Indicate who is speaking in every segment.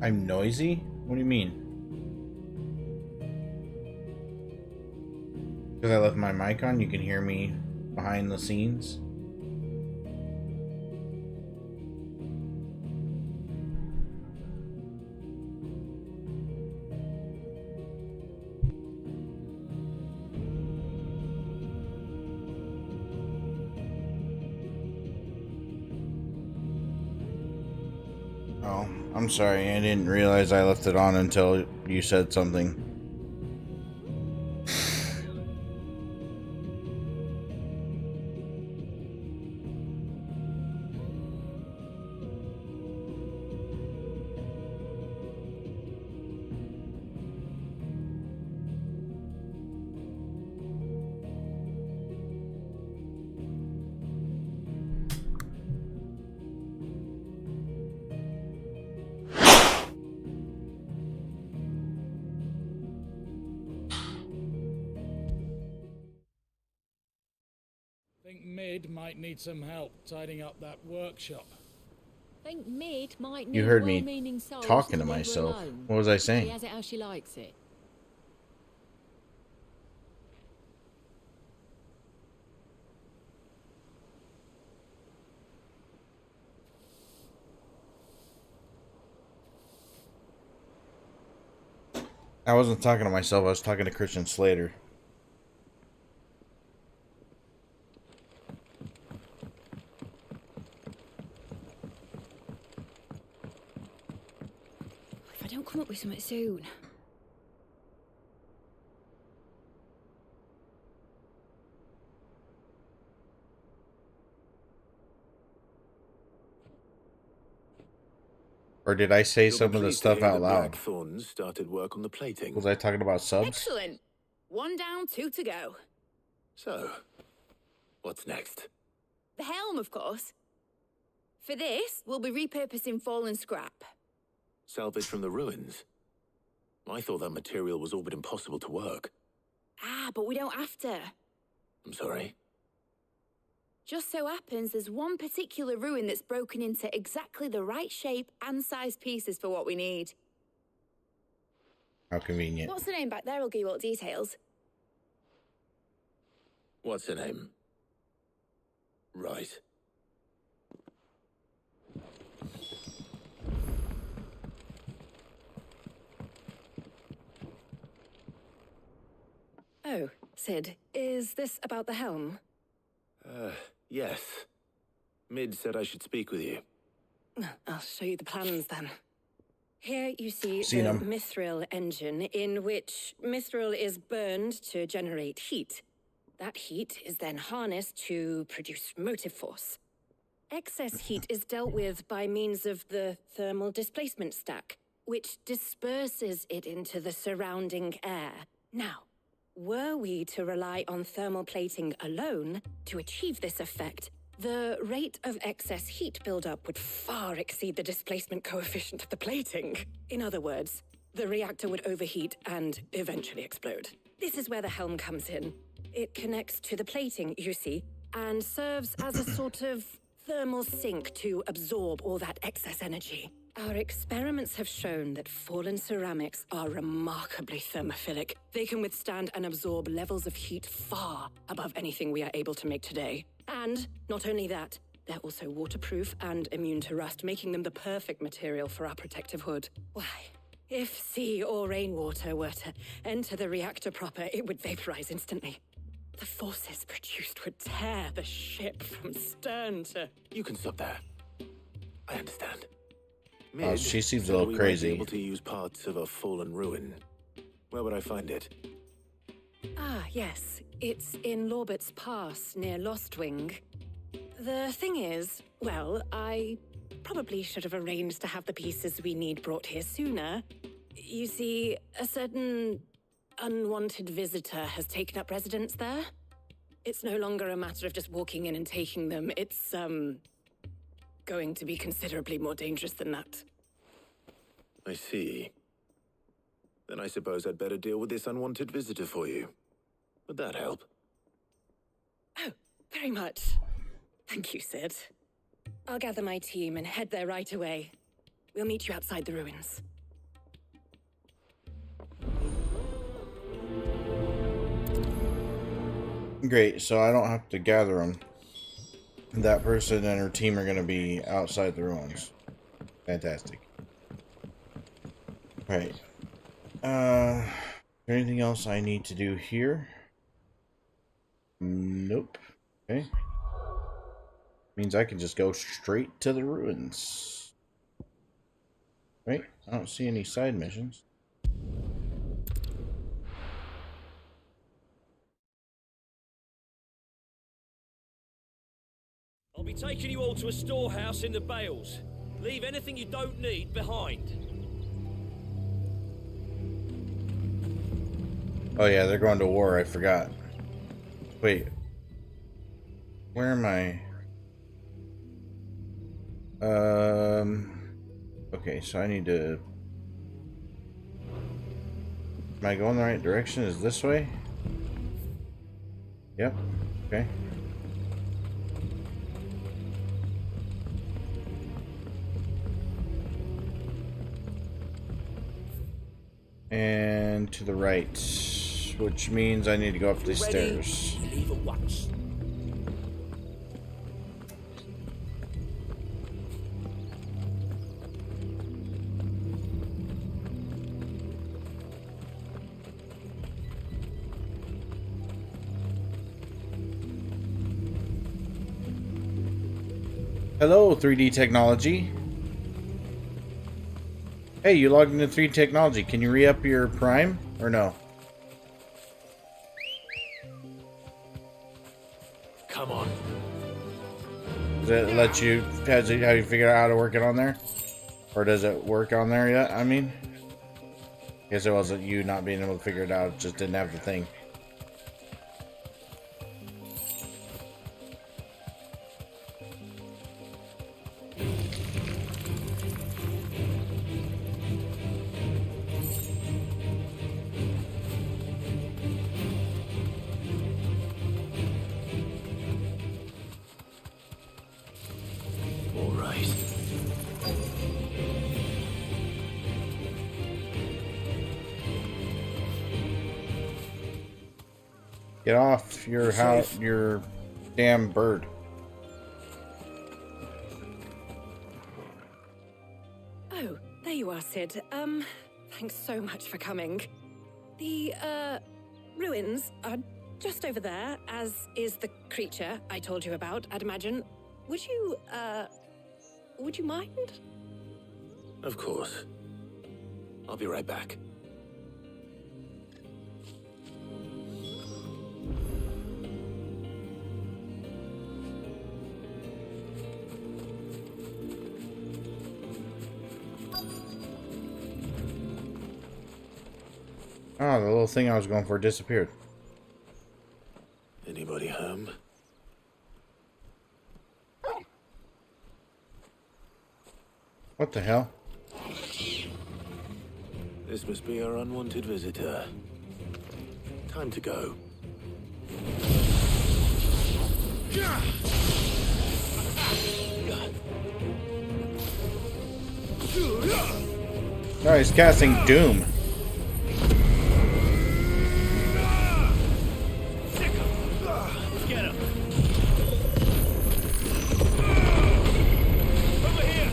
Speaker 1: I'm noisy? What do you mean? Because I left my mic on, you can hear me behind the scenes. Oh, I'm sorry. I didn't realize I left it on until you said something.
Speaker 2: Think Mid might need some help tidying up that workshop.
Speaker 3: Think Mid might need
Speaker 1: You heard me
Speaker 3: well-meaning souls
Speaker 1: talking to
Speaker 3: leave her
Speaker 1: myself.
Speaker 3: alone.
Speaker 1: What was I
Speaker 3: She
Speaker 1: saying?
Speaker 3: has it how she likes it.
Speaker 1: I wasn't talking to myself, I was talking to Christian Slater.
Speaker 3: If I don't come up with something soon.
Speaker 1: Or did I say
Speaker 4: You'll
Speaker 1: some
Speaker 4: be
Speaker 1: of the
Speaker 4: pleased to
Speaker 1: stuff
Speaker 4: hear
Speaker 1: out
Speaker 4: that
Speaker 1: loud?
Speaker 4: Blackthorn's started work on the plating.
Speaker 1: Was I talking about subs?
Speaker 5: Excellent. 1 down, 2 to go.
Speaker 4: So, what's next?
Speaker 5: The helm, of course. For this, we'll be repurposing fallen scrap.
Speaker 4: Salvage from the ruins? I thought that material was all but impossible to work.
Speaker 5: Ah, but we don't have to.
Speaker 4: I'm sorry.
Speaker 5: Just so happens there's one particular ruin that's broken into exactly the right shape and size pieces for what we need.
Speaker 1: How convenient.
Speaker 5: What's the name back there? I'll give you all the details.
Speaker 4: What's her name? Right.
Speaker 6: Oh, Sid, is this about the helm?
Speaker 4: Yes. Mid said I should speak with you.
Speaker 6: I'll show you the plans then. Here you see
Speaker 1: Seen
Speaker 6: the
Speaker 1: 'em.
Speaker 6: mithril engine, in which mithril is burned to generate heat. That heat is then harnessed to produce motive force. Excess heat is dealt with by means of the thermal displacement stack, which disperses it into the surrounding air. Now, were we to rely on thermal plating alone to achieve this effect, the rate of excess heat buildup would far exceed the displacement coefficient of the plating. In other words, the reactor would overheat and eventually explode. This is where the helm comes in. It connects to the plating, you see, and serves as a sort of thermal sink to absorb all that excess energy. Our experiments have shown that fallen ceramics are remarkably thermophilic. They can withstand and absorb levels of heat far above anything we are able to make today. And not only that, they're also waterproof and immune to rust, making them the perfect material for our protective hood. Why, if sea or rainwater were to enter the reactor proper, it would vaporize instantly. The forces produced would tear the ship from stern to...
Speaker 4: You can stop there. I understand.
Speaker 1: Oh, she seems a
Speaker 4: said
Speaker 1: little
Speaker 4: we might
Speaker 1: crazy.
Speaker 4: be able to use parts of a fallen ruin. Where would I find it?
Speaker 6: Ah, yes. It's in Lorbert's Pass, near Lostwing. The thing is, well, I probably should have arranged to have the pieces we need brought here sooner. You see, a certain unwanted visitor has taken up residence there. It's no longer a matter of just walking in and taking them. It's, going to be considerably more dangerous than that.
Speaker 4: I see. Then I suppose I'd better deal with this unwanted visitor for you. Would that help?
Speaker 6: Oh, very much. Thank you, Sid. I'll gather my team and head there right away. We'll meet you outside the ruins.
Speaker 1: Great, so I don't have to gather them. That person and her team are going to be outside the ruins. Fantastic. Right. Is there anything else I need to do here? Nope. Okay. Means I can just go straight to the ruins. Right? I don't see any side missions.
Speaker 7: I'll be taking you all to a storehouse in the Bales. Leave anything you don't need behind.
Speaker 1: Oh yeah, they're going to war, I forgot. Wait. Where am I? Okay, so I need to... Am I going the right direction? Is this way? Yep. Okay. And to the right, which means I need to go up these stairs.
Speaker 7: Leave at once.
Speaker 1: Hello, 3D technology. Hey, you logged into 3D technology. Can you re-up your Prime or no?
Speaker 7: Come on.
Speaker 1: Does it let you? Have you figured out how to work it on there, or does it work on there yet? I mean, I guess it wasn't you not being able to figure it out. It just didn't have the thing.
Speaker 7: All right.
Speaker 1: Get off your house, your damn bird.
Speaker 6: Oh, there you are, Sid. Thanks so much for coming. The, ruins are just over there, as is the creature I told you about, I'd imagine. Would you mind?
Speaker 4: Of course. I'll be right back.
Speaker 1: Oh, the little thing I was going for disappeared.
Speaker 4: Anybody home?
Speaker 1: What the hell?
Speaker 4: This must be our unwanted visitor. Time to go.
Speaker 1: No, he's casting Doom.
Speaker 7: Get him. Over here.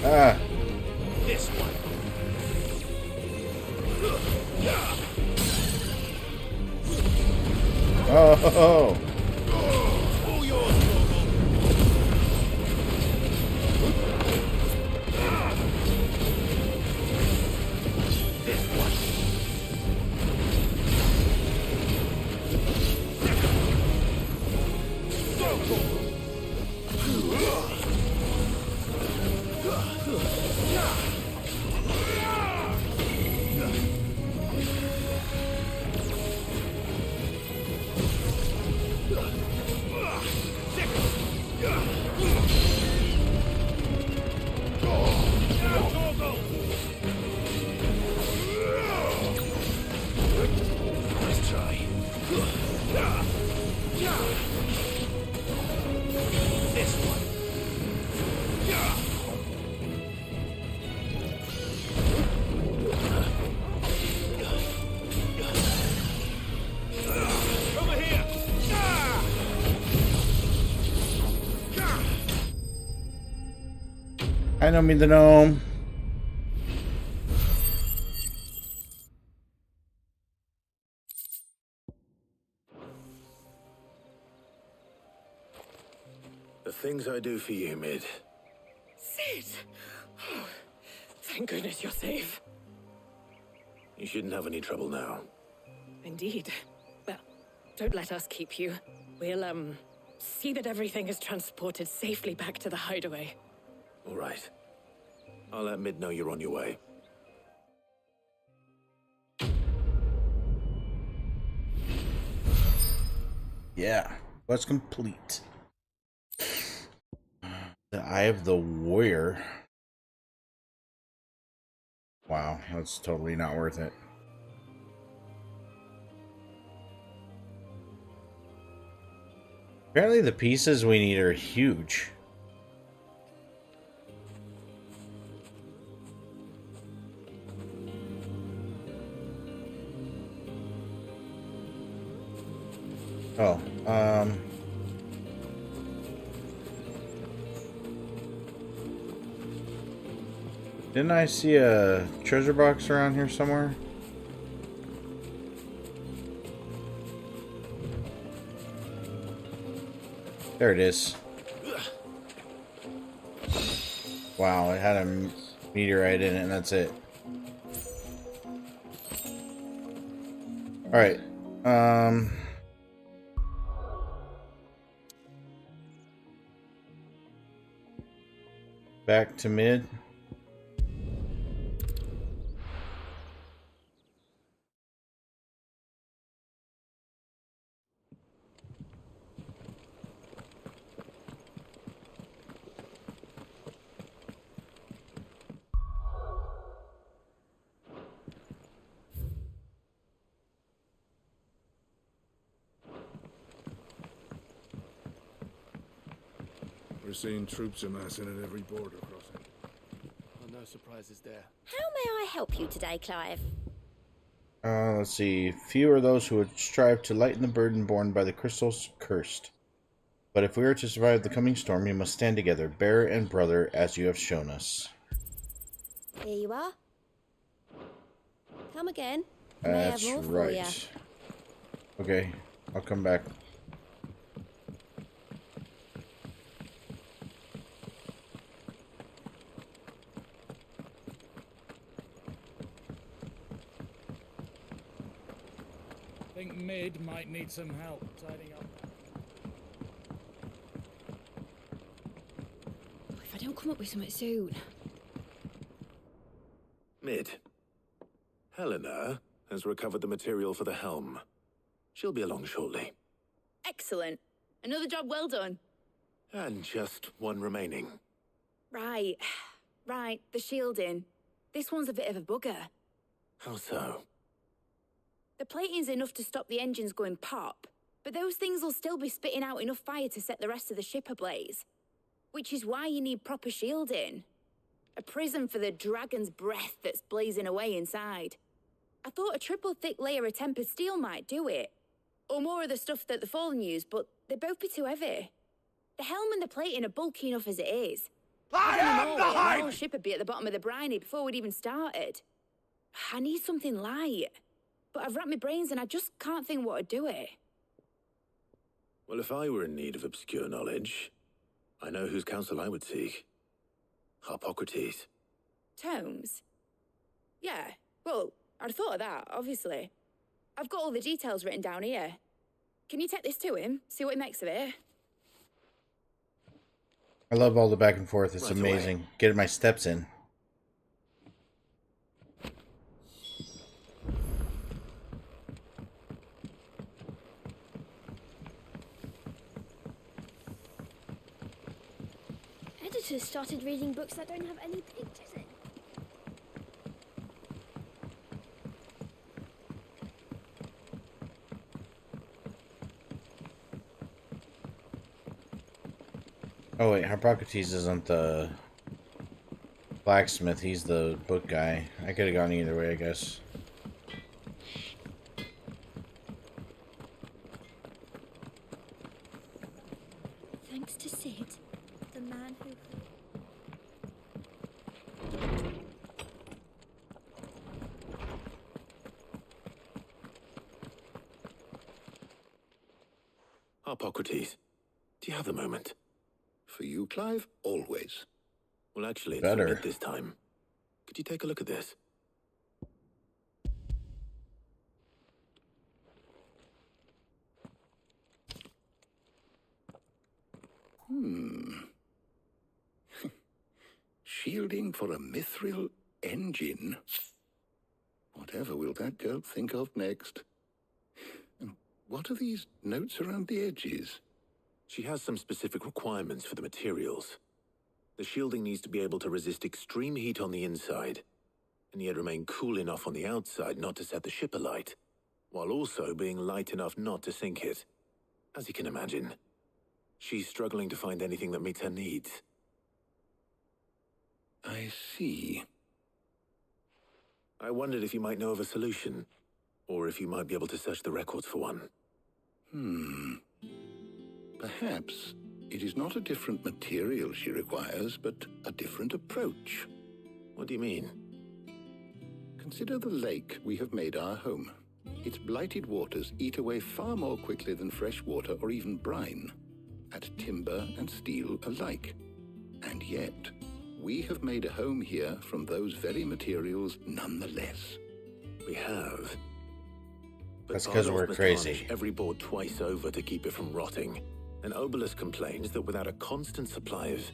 Speaker 1: Ah.
Speaker 7: This one.
Speaker 1: Oh.
Speaker 7: All yours, Morgul. This one.
Speaker 1: I know me the gnome.
Speaker 4: The things I do for you, Mid.
Speaker 6: Sid! Oh, thank goodness you're safe.
Speaker 4: You shouldn't have any trouble now.
Speaker 6: Indeed. Well, don't let us keep you. We'll, see that everything is transported safely back to the hideaway.
Speaker 4: All right. I'll let Mid know you're on your way.
Speaker 1: Yeah, quest complete. The Eye of the Warrior. Wow, that's totally not worth it. Apparently the pieces we need are huge. Oh, didn't I see a treasure box around here somewhere? There it is. Wow, it had a meteorite in it, and that's it. Alright. Back to Mid.
Speaker 8: We're seeing troops amassing at every border crossing. Well, no surprises there.
Speaker 9: How may I help you today, Clive?
Speaker 1: Let's see. Few are those who would strive to lighten the burden borne by the crystals cursed. But if we are to survive the coming storm, we must stand together, bearer and brother, as you have shown us.
Speaker 9: Here you are. Come again. I may have
Speaker 1: That's
Speaker 9: more for
Speaker 1: right.
Speaker 9: ya.
Speaker 1: Okay, I'll come back.
Speaker 2: Think Mid might need some help tidying up that.
Speaker 3: If I don't come up with something soon.
Speaker 4: Mid. Helena has recovered the material for the helm. She'll be along shortly.
Speaker 5: Excellent. Another job well done.
Speaker 4: And just one remaining.
Speaker 5: Right. Right, the shielding. This one's a bit of a bugger.
Speaker 4: How so?
Speaker 5: The plating's enough to stop the engines going pop, but those things will still be spitting out enough fire to set the rest of the ship ablaze. Which is why you need proper shielding. A prism for the dragon's breath that's blazing away inside. I thought a triple thick layer of tempered steel might do it. Or more of the stuff that the Fallen use, but they'd both be too heavy. The helm and the plating are bulky enough as it is.
Speaker 8: I am the
Speaker 5: The
Speaker 8: hype!
Speaker 5: whole ship would be at the bottom of the briny before we'd even started. I need something light. But I've racked my brains and I just can't think what would do it.
Speaker 4: Well, if I were in need of obscure knowledge, I know whose counsel I would seek. Harpocrates.
Speaker 5: Tomes? Yeah, well, I'd have thought of that, obviously. I've got all the details written down here. Can you take this to him? See what he makes of it?
Speaker 1: I love all the back and forth. It's
Speaker 4: Right
Speaker 1: amazing.
Speaker 4: away.
Speaker 1: Getting my steps in.
Speaker 9: Editors started reading books that don't have any pictures in.
Speaker 1: Oh wait, Harpocrates isn't the blacksmith. He's the book guy. I could have gone either way, I guess.
Speaker 9: Thanks to Sid, the man who...
Speaker 4: Harpocrates, do you have a moment?
Speaker 10: For you, Clive, always.
Speaker 4: Well, actually, it's
Speaker 1: Better.
Speaker 4: for Mid this time. Could you take a look at this?
Speaker 10: Shielding for a mithril engine. Whatever will that girl think of next? And what are these notes around the edges?
Speaker 4: She has some specific requirements for the materials. The shielding needs to be able to resist extreme heat on the inside, and yet remain cool enough on the outside not to set the ship alight, while also being light enough not to sink it. As you can imagine, she's struggling to find anything that meets her needs.
Speaker 10: I see.
Speaker 4: I wondered if you might know of a solution, or if you might be able to search the records for one.
Speaker 10: Perhaps it is not a different material she requires, but a different approach.
Speaker 4: What do you mean?
Speaker 10: Consider the lake we have made our home. Its blighted waters eat away far more quickly than fresh water or even brine, at timber and steel alike. And yet, we have made a home here from those very materials nonetheless.
Speaker 4: We have. But
Speaker 1: That's 'cause
Speaker 4: Bardos
Speaker 1: we're
Speaker 4: must
Speaker 1: crazy.
Speaker 4: varnish every board twice over to keep it from rotting. And Obelisk complains that without a constant supply of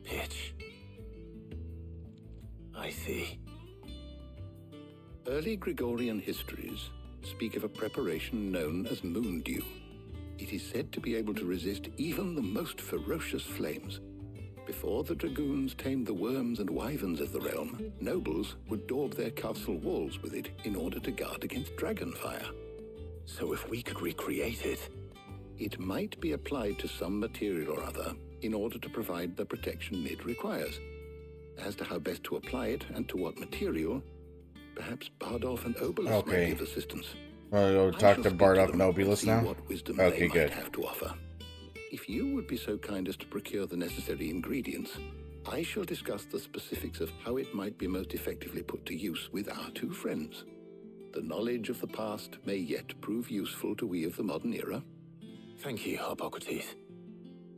Speaker 4: pitch. I see.
Speaker 10: Early Gregorian histories speak of a preparation known as moon dew. It is said to be able to resist even the most ferocious flames. Before the dragoons tamed the worms and wyverns of the realm, nobles would daub their castle walls with it in order to guard against dragon fire.
Speaker 4: So if we could recreate it...
Speaker 10: It might be applied to some material or other in order to provide the protection Mid requires. As to how best to apply it and to what material, perhaps Bardolph and Obelisk may give assistance.
Speaker 1: Wanna go
Speaker 10: I
Speaker 1: talk
Speaker 10: shall
Speaker 1: to
Speaker 10: speak
Speaker 1: Bardolph
Speaker 10: them
Speaker 1: and Obelisk
Speaker 10: see
Speaker 1: now?
Speaker 10: what wisdom
Speaker 1: Okay,
Speaker 10: they
Speaker 1: good.
Speaker 10: might have to offer. If you would be so kind as to procure the necessary ingredients, I shall discuss the specifics of how it might be most effectively put to use with our two friends. The knowledge of the past may yet prove useful to we of the modern era.
Speaker 4: Thank you, Harpocrates.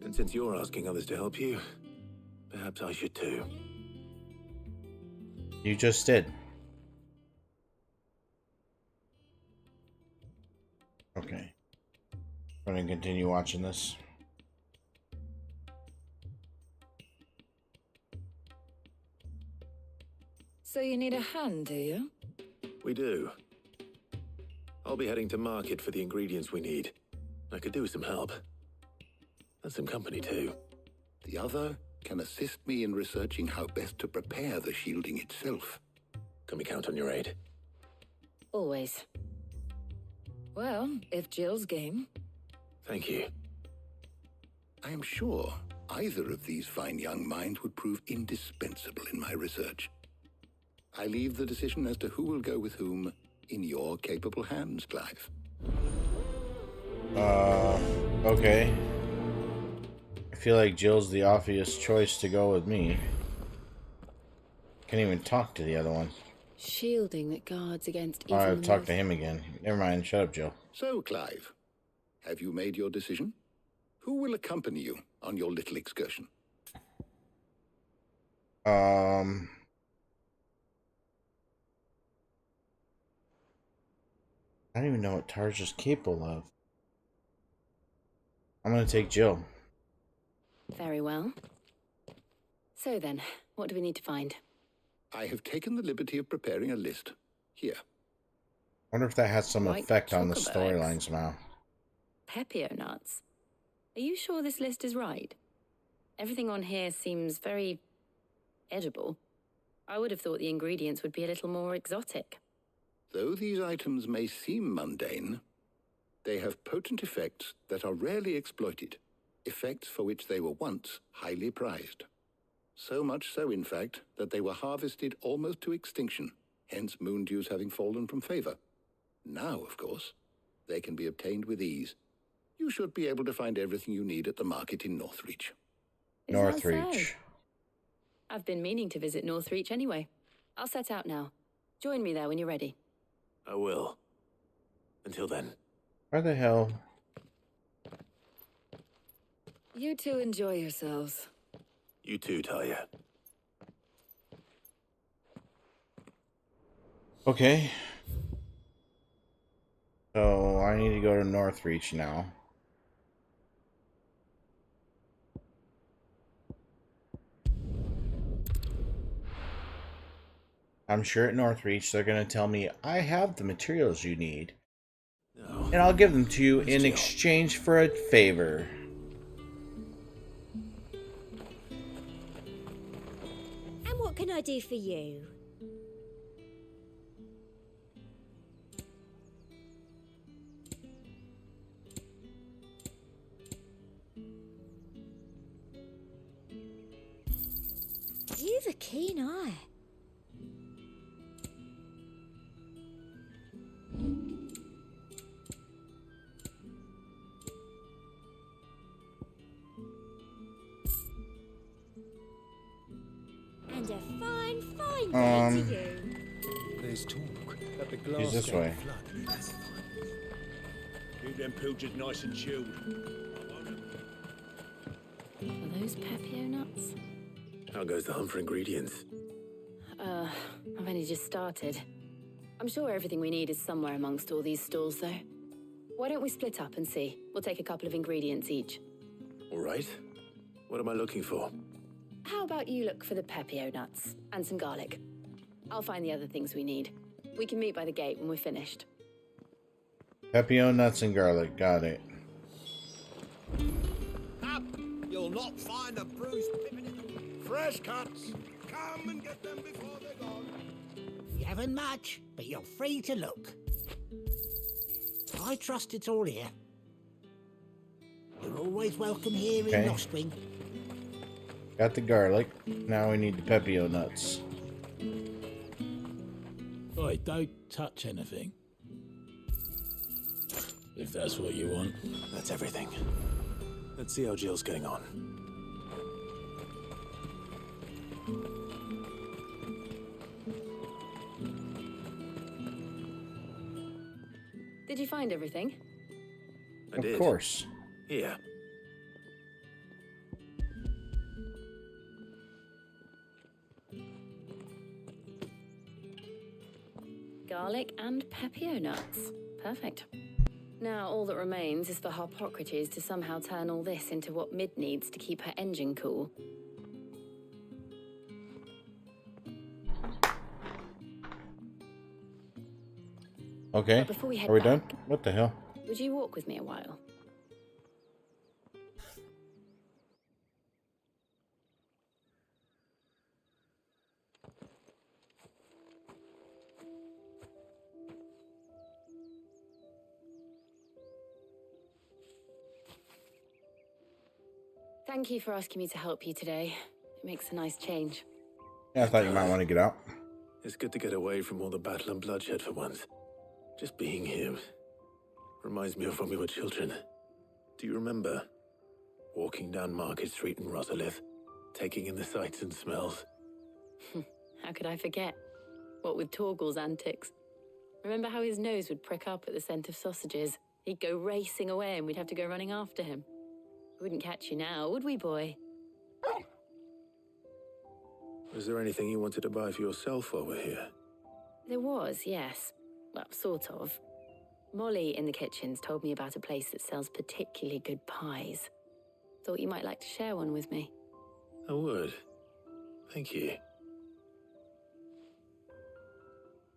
Speaker 4: And since you're asking others to help you, perhaps I should too.
Speaker 1: You just did. Okay. I'm gonna continue watching this.
Speaker 6: So you need a hand, do you?
Speaker 4: We do. I'll be heading to market for the ingredients we need. I could do with some help. And some company too.
Speaker 10: The other can assist me in researching how best to prepare the shielding itself.
Speaker 4: Can we count on your aid?
Speaker 6: Always. Well, if Jill's game.
Speaker 4: Thank you.
Speaker 10: I am sure either of these fine young minds would prove indispensable in my research. I leave the decision as to who will go with whom in your capable hands, Clive.
Speaker 1: Okay. I feel like Jill's the obvious choice to go with me. Can't even talk to the other one.
Speaker 3: Shielding that guards against
Speaker 1: Oh,
Speaker 3: even
Speaker 1: I've
Speaker 3: the
Speaker 1: talked
Speaker 3: most-
Speaker 1: to him again. Never mind. Shut up, Jill.
Speaker 10: So, Clive, have you made your decision? Who will accompany you on your little excursion?
Speaker 1: I don't even know what Tarja's capable of. I'm gonna take Jill.
Speaker 6: Very well. So then, what do we need to find?
Speaker 10: I have taken the liberty of preparing a list. Here.
Speaker 1: Wonder if that has some
Speaker 6: White
Speaker 1: effect on the
Speaker 6: chocobo
Speaker 1: storyline
Speaker 6: eggs.
Speaker 1: somehow.
Speaker 6: Pepio nuts. Are you sure this list is right? Everything on here seems very edible. I would have thought the ingredients would be a little more exotic.
Speaker 10: Though these items may seem mundane, they have potent effects that are rarely exploited, effects for which they were once highly prized. So much so, in fact, that they were harvested almost to extinction, hence moon dews having fallen from favor. Now, of course, they can be obtained with ease. You should be able to find everything you need at the market in Northreach.
Speaker 6: Is that
Speaker 1: Northreach.
Speaker 6: so? I've been meaning to visit Northreach anyway. I'll set out now. Join me there when you're ready.
Speaker 4: I will. Until then,
Speaker 1: Where the hell?
Speaker 3: You two enjoy yourselves.
Speaker 4: You too, Talia.
Speaker 1: Okay. So I need to go to Northreach now. I'm sure at Northreach they're going to tell me I have the materials you need.
Speaker 4: No.
Speaker 1: And I'll give them to you in
Speaker 4: Still.
Speaker 1: exchange for a favor.
Speaker 9: And what can I do for you? You've a keen eye. And a fine, fine day to you.
Speaker 8: There's talk that the
Speaker 1: He's
Speaker 8: glass
Speaker 1: this way.
Speaker 8: flood.
Speaker 7: Keep them pilgers nice and chilled.
Speaker 3: Are those Pepio nuts?
Speaker 4: How goes the hunt for ingredients?
Speaker 3: I've only just started. I'm sure everything we need is somewhere amongst all these stalls, though. Why don't we split up and see? We'll take a couple of ingredients each.
Speaker 4: All right. What am I looking for?
Speaker 3: How about you look for the Pepio nuts and some garlic? I'll find the other things we need. We can meet by the gate when we're finished.
Speaker 1: Pepio nuts and garlic. Got it.
Speaker 11: Up! You'll not find a bruised pippin in the fresh cuts. Come and get them before they're gone.
Speaker 12: You haven't much, but you're free to look. I trust it's all here. You're always welcome here
Speaker 1: Okay.
Speaker 12: in Nostwing.
Speaker 1: Got the garlic. Now we need the Pepio nuts.
Speaker 2: Oi, don't touch anything. If that's what you want.
Speaker 4: That's everything. Let's see how Jill's getting on.
Speaker 3: Did you find everything?
Speaker 4: I did.
Speaker 1: Of course.
Speaker 4: Here.
Speaker 3: Garlic and Pepio nuts. Perfect. Now all that remains is for Harpocrates to somehow turn all this into what Mid needs to keep her engine cool.
Speaker 1: Okay.
Speaker 3: But before we head
Speaker 1: Are we
Speaker 3: back,
Speaker 1: done? What the hell?
Speaker 3: Would you walk with me a while? Thank you for asking me to help you today. It makes a nice change.
Speaker 1: Yeah, I thought you might want to get out.
Speaker 4: It's good to get away from all the battle and bloodshed for once. Just being here reminds me of when we were children. Do you remember walking down Market Street in Rosalith, taking in the sights and smells?
Speaker 3: How could I forget? What with Torgal's antics. Remember how his nose would prick up at the scent of sausages? He'd go racing away and we'd have to go running after him. We wouldn't catch you now, would we, boy?
Speaker 4: Was there anything you wanted to buy for yourself while we're here?
Speaker 3: There was, yes. Well, sort of. Molly in the kitchens told me about a place that sells particularly good pies. Thought you might like to share one with me.
Speaker 4: I would. Thank you.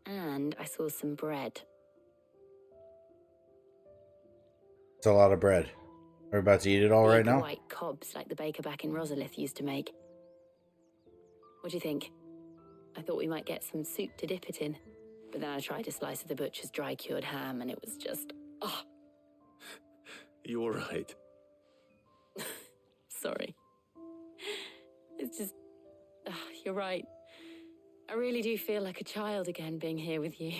Speaker 3: And I saw some bread.
Speaker 1: It's a lot of bread. We're about to eat it all right
Speaker 3: Big
Speaker 1: now?
Speaker 3: white cobs like the baker back in Rosalith used to make. What do you think? I thought we might get some soup to dip it in. But then I tried a slice of the butcher's dry-cured ham and it was just... oh,
Speaker 4: You all right?
Speaker 3: sorry. It's just... you're right. I really do feel like a child again being here with you.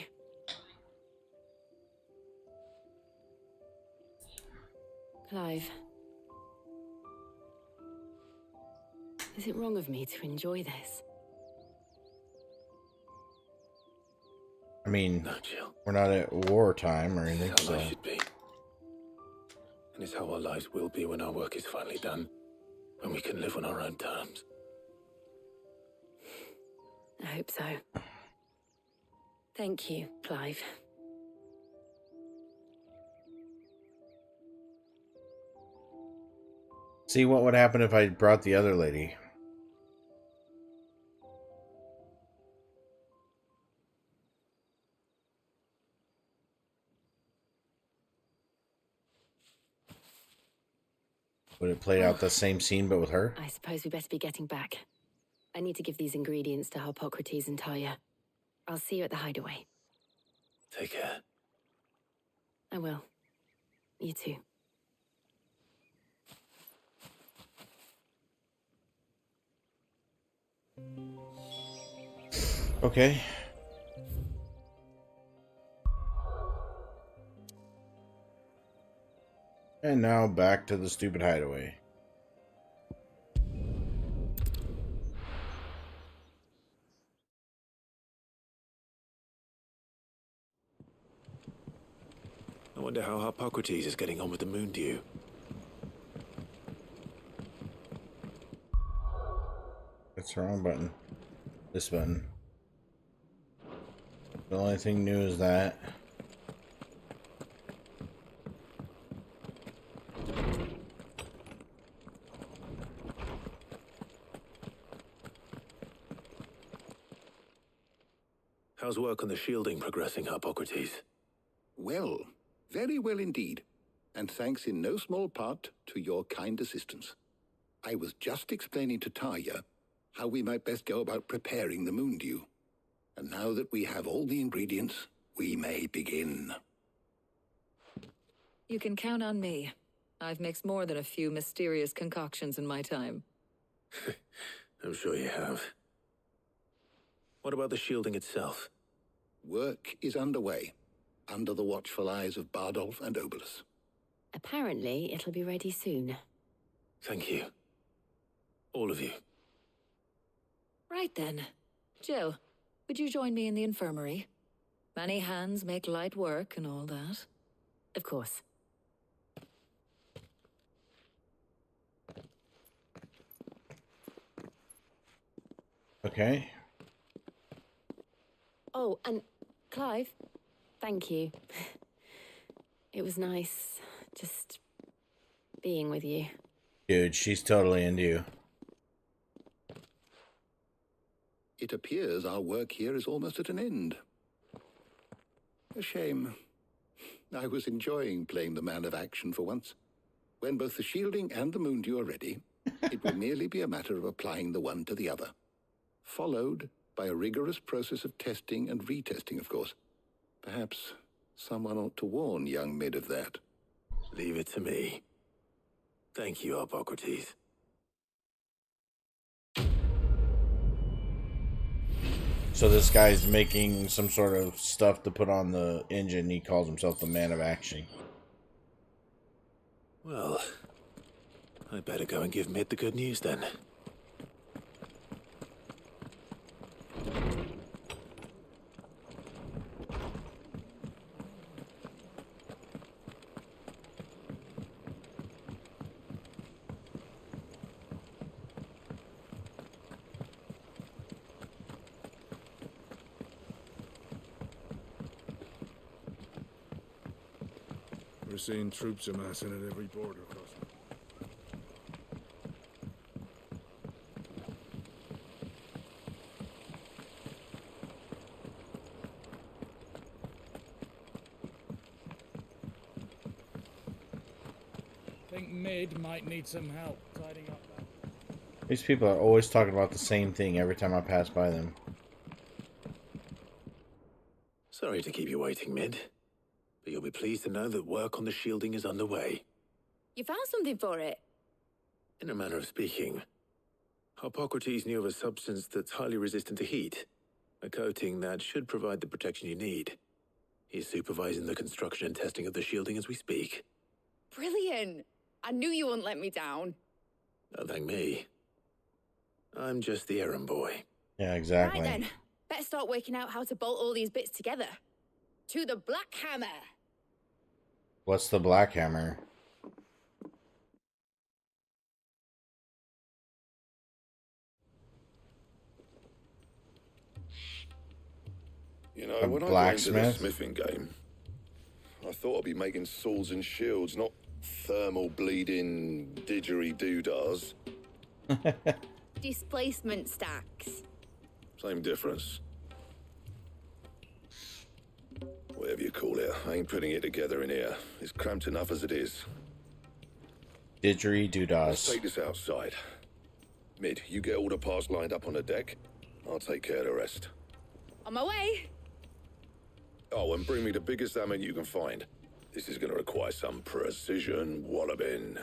Speaker 3: Clive. Is it wrong of me to enjoy this?
Speaker 1: I mean,
Speaker 4: No, Jill.
Speaker 1: we're not at wartime or anything,
Speaker 4: How
Speaker 1: so...
Speaker 4: I should be. And it's how our lives will be when our work is finally done. When we can live on our own terms.
Speaker 3: I hope so. Thank you, Clive.
Speaker 1: See what would happen if I brought the other lady. Would it play out the same scene but with her?
Speaker 3: I suppose we better be getting back. I need to give these ingredients to Harpocrates and Talia. I'll see you at the hideaway.
Speaker 4: Take care.
Speaker 3: I will. You too.
Speaker 1: Okay. And now back to the stupid hideaway.
Speaker 4: I wonder how Harpocrates is getting on with the moon dew.
Speaker 1: That's the wrong button. This button. The only thing new is that.
Speaker 4: How's work on the shielding progressing, Harpocrates?
Speaker 10: Well, very well indeed. And thanks in no small part to your kind assistance. I was just explaining to Talia how we might best go about preparing the moon dew. And now that we have all the ingredients, we may begin.
Speaker 13: You can count on me. I've mixed more than a few mysterious concoctions in my time.
Speaker 4: I'm sure you have. What about the shielding itself?
Speaker 10: Work is underway, under the watchful eyes of Bardolph and Obolus.
Speaker 3: Apparently, it'll be ready soon.
Speaker 4: Thank you. All of you.
Speaker 13: Right then. Jill, would you join me in the infirmary? Many hands make light work and all that.
Speaker 3: Of course.
Speaker 1: Okay.
Speaker 3: Oh, and Clive, thank you. It was nice just being with you.
Speaker 1: Dude, she's totally into you.
Speaker 10: It appears our work here is almost at an end. A shame. I was enjoying playing the man of action for once. When both the shielding and the moon dew are ready, it will merely be a matter of applying the one to the other. Followed by a rigorous process of testing and retesting, of course. Perhaps someone ought to warn young Mid of that.
Speaker 4: Leave it to me. Thank you, Harpocrates.
Speaker 1: So this guy's making some sort of stuff to put on the engine. He calls himself the man of action.
Speaker 4: Well, I better go and give Mid the good news then.
Speaker 8: We're seeing troops amassing at every border crossing.
Speaker 2: Think Mid might need some help tidying up that.
Speaker 1: These people are always talking about the same thing every time I pass by them.
Speaker 4: Sorry to keep you waiting, Mid. But you'll be pleased to know that work on the shielding is underway.
Speaker 5: You found something for it?
Speaker 4: In a manner of speaking, Harpocrates knew of a substance that's highly resistant to heat. A coating that should provide the protection you need. He's supervising the construction and testing of the shielding as we speak.
Speaker 5: Brilliant! I knew you wouldn't let me down.
Speaker 4: Don't thank me. I'm just the errand boy.
Speaker 1: Yeah, exactly.
Speaker 5: Right then, better start working out how to bolt all these bits together. To the Black Hammer!
Speaker 1: What's the black hammer?
Speaker 14: You know,
Speaker 1: A
Speaker 14: when I got into the
Speaker 1: blacksmith?
Speaker 14: smithing game, I thought I'd be making swords and shields, not thermal bleeding didgeridoo-dahs.
Speaker 5: Displacement stacks.
Speaker 14: Same difference. Whatever you call it, I ain't putting it together in here. It's cramped enough as it is. Let's
Speaker 1: Didgeridoo-dahs.
Speaker 14: take this outside. Mid, you get all the parts lined up on the deck. I'll take care of the rest.
Speaker 5: On my way.
Speaker 14: Oh, and bring me the biggest hammer you can find. This is gonna require some precision walloping.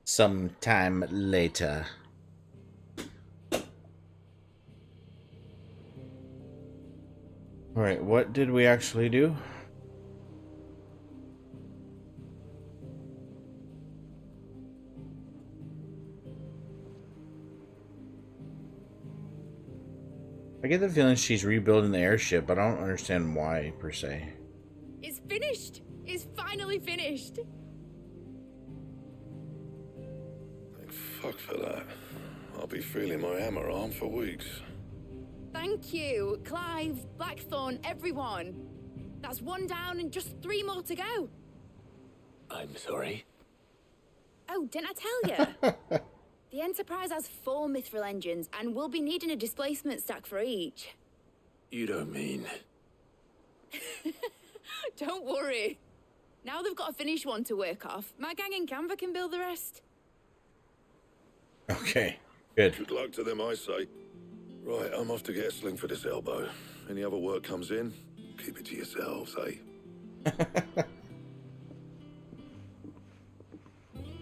Speaker 1: Sometime later. Alright, what did we actually do? I get the feeling she's rebuilding the airship, but I don't understand why, per se.
Speaker 5: It's finished. It's finally finished.
Speaker 14: Thank fuck for that. I'll be feeling my hammer arm for weeks.
Speaker 5: Thank you, Clive, Blackthorn, everyone. That's one down and just 3 more to go.
Speaker 4: I'm sorry.
Speaker 5: Oh, didn't I tell you? The Enterprise has 4 mithril engines, and we'll be needing a displacement stack for each.
Speaker 4: You don't mean...
Speaker 5: Don't worry. Now they've got a finished one to work off. My gang in Canva can build the rest.
Speaker 1: Okay, good.
Speaker 14: Good luck to them, I say. Right, I'm off to get a sling for this elbow. Any other work comes in, keep it to yourselves, eh?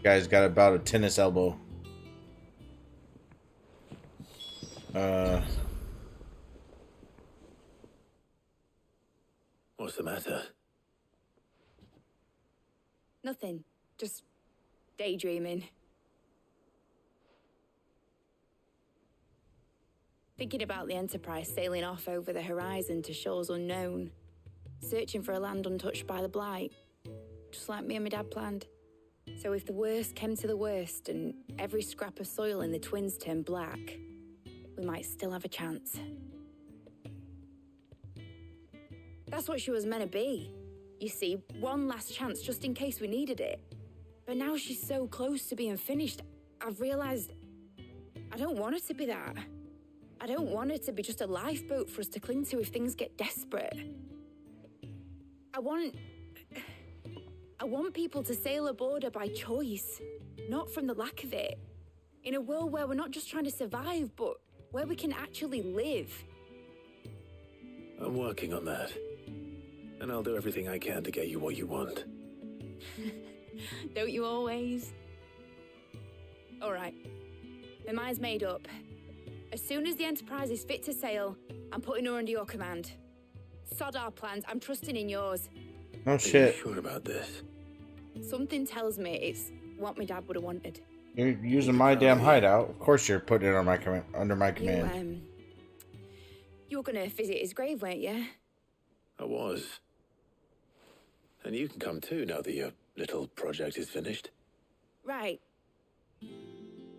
Speaker 1: Guy's got about a tennis elbow.
Speaker 4: What's the matter?
Speaker 5: Nothing. Just daydreaming. Thinking about the Enterprise sailing off over the horizon to shores unknown. Searching for a land untouched by the Blight. Just like me and my dad planned. So if the worst came to the worst and every scrap of soil in the Twins turned black, we might still have a chance. That's what she was meant to be. You see, one last chance just in case we needed it. But now she's so close to being finished, I've realized I don't want her to be that. I don't want her to be just a lifeboat for us to cling to if things get desperate. I want people to sail aboard her by choice, not from the lack of it. In a world where we're not just trying to survive, but where we can actually live.
Speaker 4: I'm working on that. And I'll do everything I can to get you what you want.
Speaker 5: Don't you always? All right. My mind's made up. As soon as the Enterprise is fit to sail, I'm putting her under your command. Sod our plans, I'm trusting in yours.
Speaker 1: Oh shit.
Speaker 4: Are you sure about this?
Speaker 5: Something tells me it's what my dad would have wanted.
Speaker 1: You're using my damn hideout. Of course you're putting it on my under my command.
Speaker 5: You were gonna visit his grave, weren't you?
Speaker 4: I was. And you can come too now that your little project is finished.
Speaker 5: Right.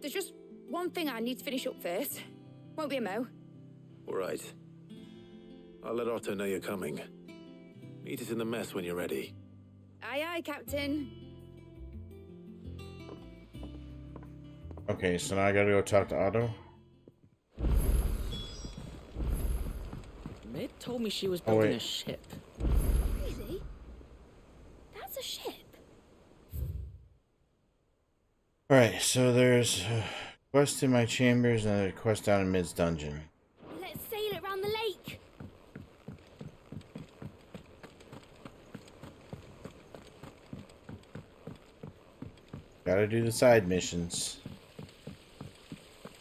Speaker 5: There's just one thing I need to finish up first. Won't be a mo.
Speaker 4: All right. I'll let Otto know you're coming. Meet us in the mess when you're ready.
Speaker 5: Aye, aye, Captain.
Speaker 1: Okay, so now I gotta go talk to Otto.
Speaker 15: Mid told me she was building a ship.
Speaker 9: Really? That's a ship?
Speaker 1: Alright, so there's a quest in my chambers and a quest down in Mid's dungeon.
Speaker 9: Let's sail it around the lake.
Speaker 1: Gotta do the side missions.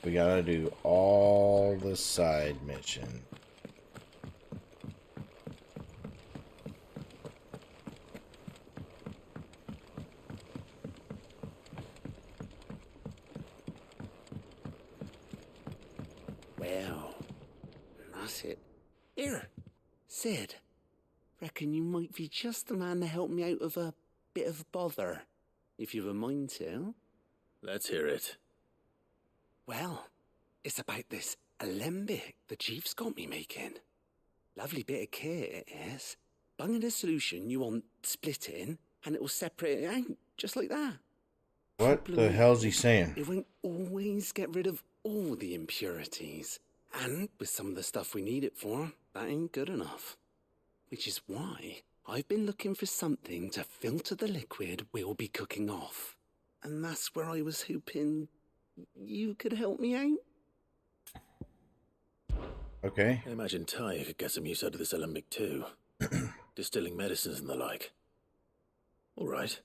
Speaker 1: We gotta do all the side missions.
Speaker 16: Well, that's it. Here, Sid, reckon you might be just the man to help me out of a bit of bother, if you've a mind to.
Speaker 4: Let's hear it.
Speaker 16: Well, it's about this alembic the chief's got me making. Lovely bit of kit, it is. Bunging a solution you want splitting, and it will separate it out, just like that.
Speaker 1: What the hell's he saying?
Speaker 16: It won't always get rid of all the impurities. And with some of the stuff we need it for, that ain't good enough. Which is why I've been looking for something to filter the liquid we'll be cooking off. And that's where I was hoping you could help me out.
Speaker 1: Okay.
Speaker 4: I imagine Ty could get some use out of this alembic too. Distilling medicines and the like. All right.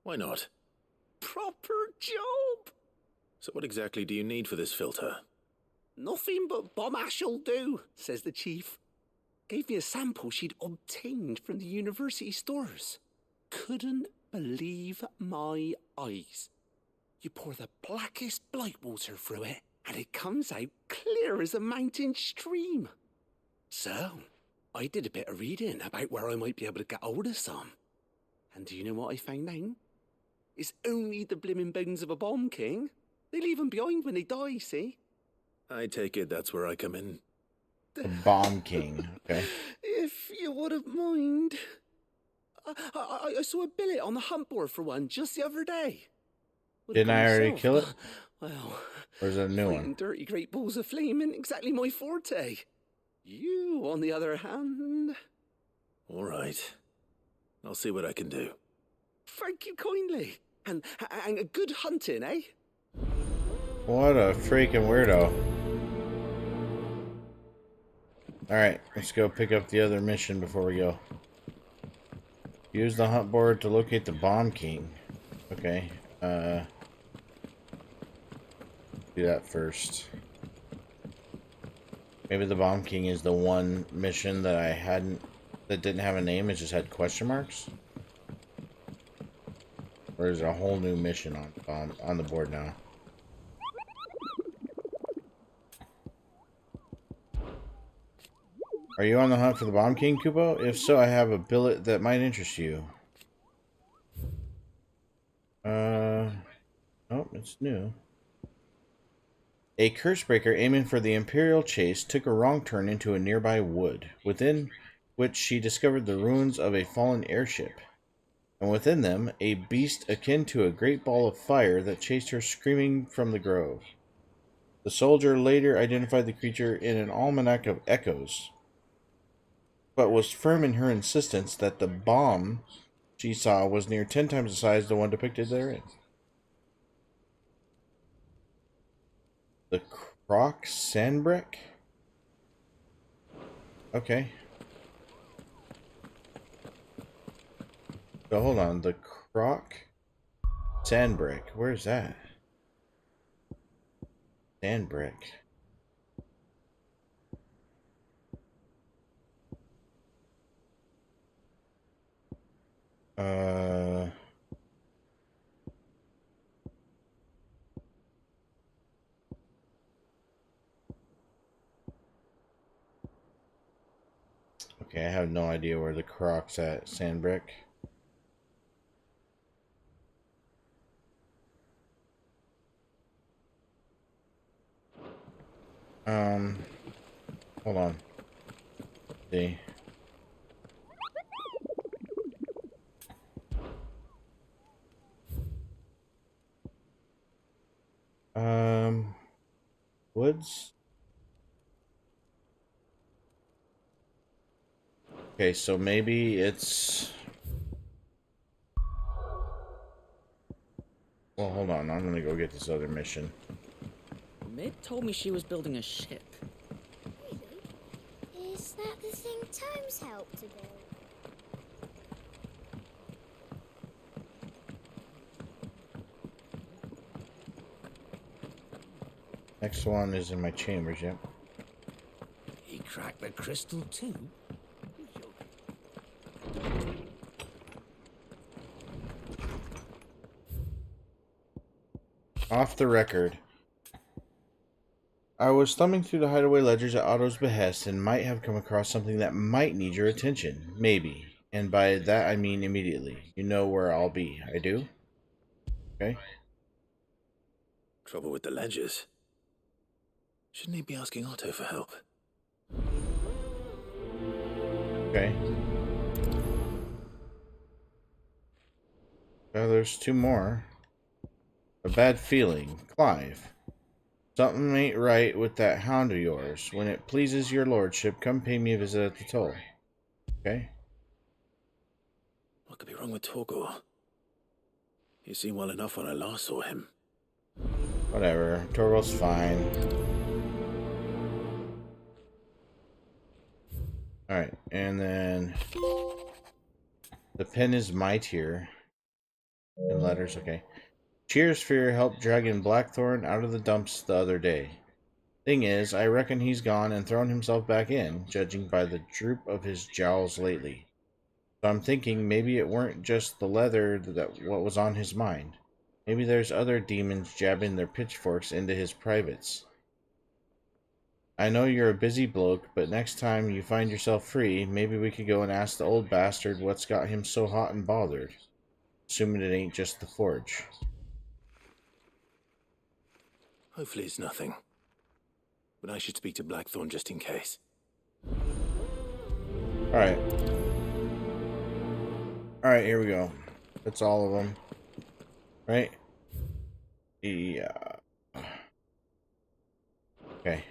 Speaker 4: Why not?
Speaker 16: Proper job!
Speaker 4: So what exactly do you need for this filter?
Speaker 16: Nothing but bomb ash'll do, says the chief. Gave me a sample she'd obtained from the university stores. Couldn't believe my eyes. You pour the blackest blight water through it, and it comes out clear as a mountain stream. So, I did a bit of reading about where I might be able to get hold of some. And do you know what I found out? It's only the blimmin' bones of a bomb king. They leave them behind when they die, see?
Speaker 4: I take it that's where I come in.
Speaker 1: The Bomb King, okay.
Speaker 16: If you wouldn't mind. I saw a billet on the hunt board for one just the other day.
Speaker 1: Didn't I already kill it?
Speaker 16: Well,
Speaker 1: or is it a new
Speaker 16: fighting
Speaker 1: one?
Speaker 16: dirty great balls of flame isn't exactly my forte. You, on the other hand...
Speaker 4: All right. I'll see what I can do.
Speaker 16: Thank you kindly. And a good hunting, eh?
Speaker 1: What a freaking weirdo. Alright, let's go pick up the other mission before we go. Use the hunt board to locate the Bomb King. Okay, do that first. Maybe the Bomb King is the one mission that that didn't have a name, it just had question marks? Or is there a whole new mission on the board now? Are you on the hunt for the Bomb King, Kupo? If so, I have a billet that might interest you. Oh, it's new. A cursebreaker aiming for the Imperial chase took a wrong turn into a nearby wood, within which she discovered the ruins of a fallen airship, and within them, a beast akin to a great ball of fire that chased her screaming from the grove. The soldier later identified the creature in an almanac of echoes, but was firm in her insistence that the bomb she saw was near 10 times the size of the one depicted therein. The Croc Sandbrick? Okay. So hold on, the Croc Sandbrick, where's that? Sandbrick. Okay, I have no idea where the Croc's at. Sandbrick. Hold on. See. Woods. Okay, so maybe it's... Well, hold on. I'm gonna go get this other mission.
Speaker 15: Mid told me she was building a ship.
Speaker 9: Really? Is that the thing Tomes helped to build?
Speaker 1: Next one is in my chambers, yep.
Speaker 12: He cracked the crystal too?
Speaker 1: Off the record. I was thumbing through the hideaway ledgers at Otto's behest and might have come across something that might need your attention. Maybe. And by that I mean immediately. You know where I'll be. I do? Okay.
Speaker 4: Trouble with the ledgers? Shouldn't he be asking Otto for help?
Speaker 1: Okay. Well, there's two more. A bad feeling. Clive. Something ain't right with that hound of yours. When it pleases your lordship, come pay me a visit at the toll. Okay.
Speaker 4: What could be wrong with Torgor? He seemed well enough when I last saw him.
Speaker 1: Whatever. Torgor's fine. Alright, and then the pen is mightier. In letters, okay. Cheers for your help dragging Blackthorn out of the dumps the other day. Thing is, I reckon he's gone and thrown himself back in, judging by the droop of his jowls lately. So I'm thinking maybe it weren't just the leather that what was on his mind. Maybe there's other demons jabbing their pitchforks into his privates. I know you're a busy bloke, but next time you find yourself free, maybe we could go and ask the old bastard what's got him so hot and bothered. Assuming it ain't just the forge.
Speaker 4: Hopefully it's nothing. But I should speak to Blackthorn just in case.
Speaker 1: Alright. Alright, here we go. That's all of them. Right? Yeah. Okay.